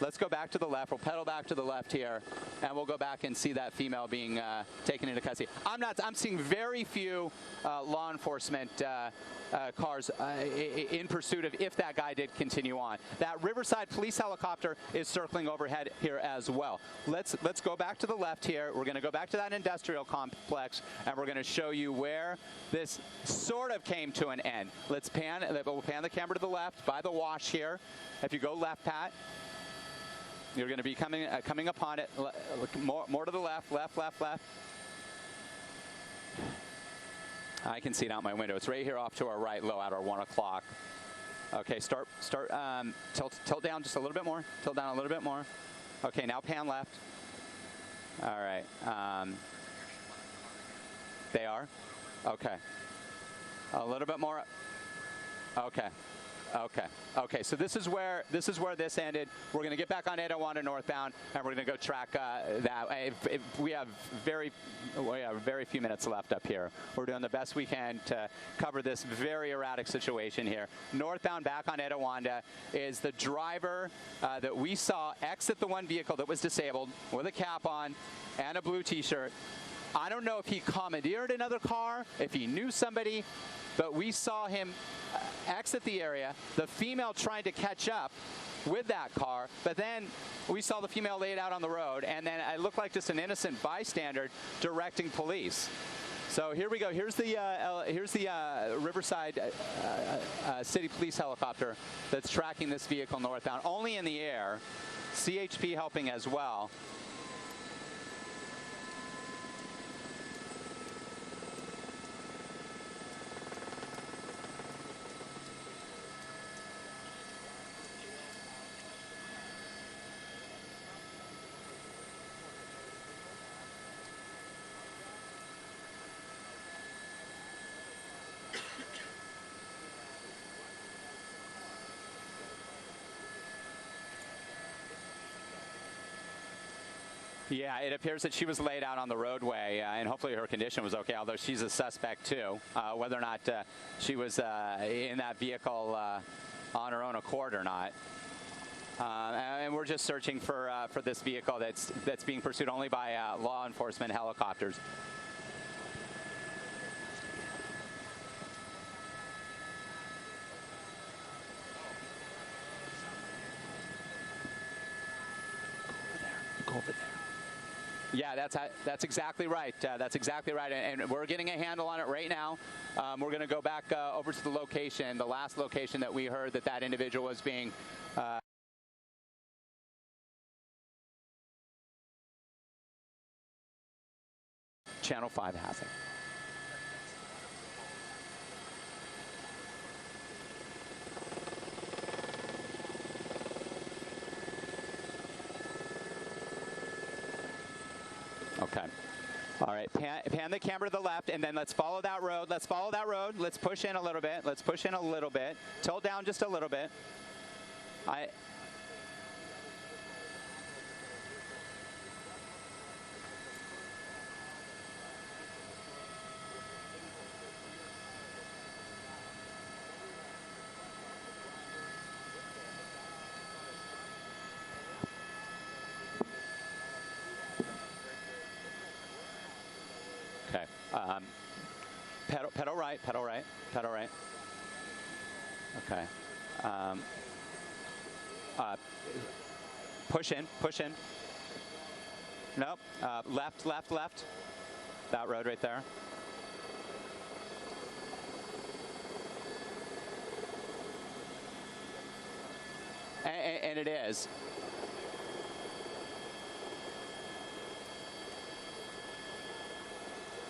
Let's go back to the left. We'll pedal back to the left here, and we'll go back and see that female being taken into custody. I'm seeing very few law enforcement cars in pursuit of if that guy did continue on. That Riverside police helicopter is circling overhead here as well. Let's go back to the left here. We're going to go back to that industrial complex, and we're going to show you where this sort of came to an end. We'll pan the camera to the left by the wash here. If you go left, Pat, you're going to be coming upon it. More to the left, left. I can see it out my window. It's right here off to our right, low at our 1 o'clock. Okay, tilt down just a little bit more. Tilt down a little bit more. Okay, now pan left. All right. They are? Okay. A little bit more. Okay, so this is where this ended. We're going to get back on 801 northbound, and we're going to go track that. We have very few minutes left up here. We're doing the best we can to cover this very erratic situation here. Northbound back on 801 is the driver that we saw exit the one vehicle that was disabled with a cap on and a blue T-shirt. I don't know if he commandeered another car, if he knew somebody, but we saw him exit the area, the female trying to catch up with that car, but then we saw the female laid out on the road, and then it looked like just an innocent bystander directing police. So here we go. Here's the Riverside City Police helicopter that's tracking this vehicle northbound, only in the air. CHP helping as well. Yeah, it appears that she was laid out on the roadway, and hopefully her condition was okay, although she's a suspect too. Whether or not she was in that vehicle on her own accord or not. And we're just searching for this vehicle that's being pursued only by law enforcement helicopters. Go over there. Yeah, that's exactly right. That's exactly right, and we're getting a handle on it right now. We're going to go back over to the location, the last location that we heard that individual was being. Channel 5 has it. Okay. All right. Pan the camera to the left, and then let's follow that road. Let's follow that road. Let's push in a little bit. Let's push in a little bit. Tilt down just a little bit. Pedal right, pedal right, pedal right. Okay. Push in, push in. Nope. Left, left, left. That road right there. And it is.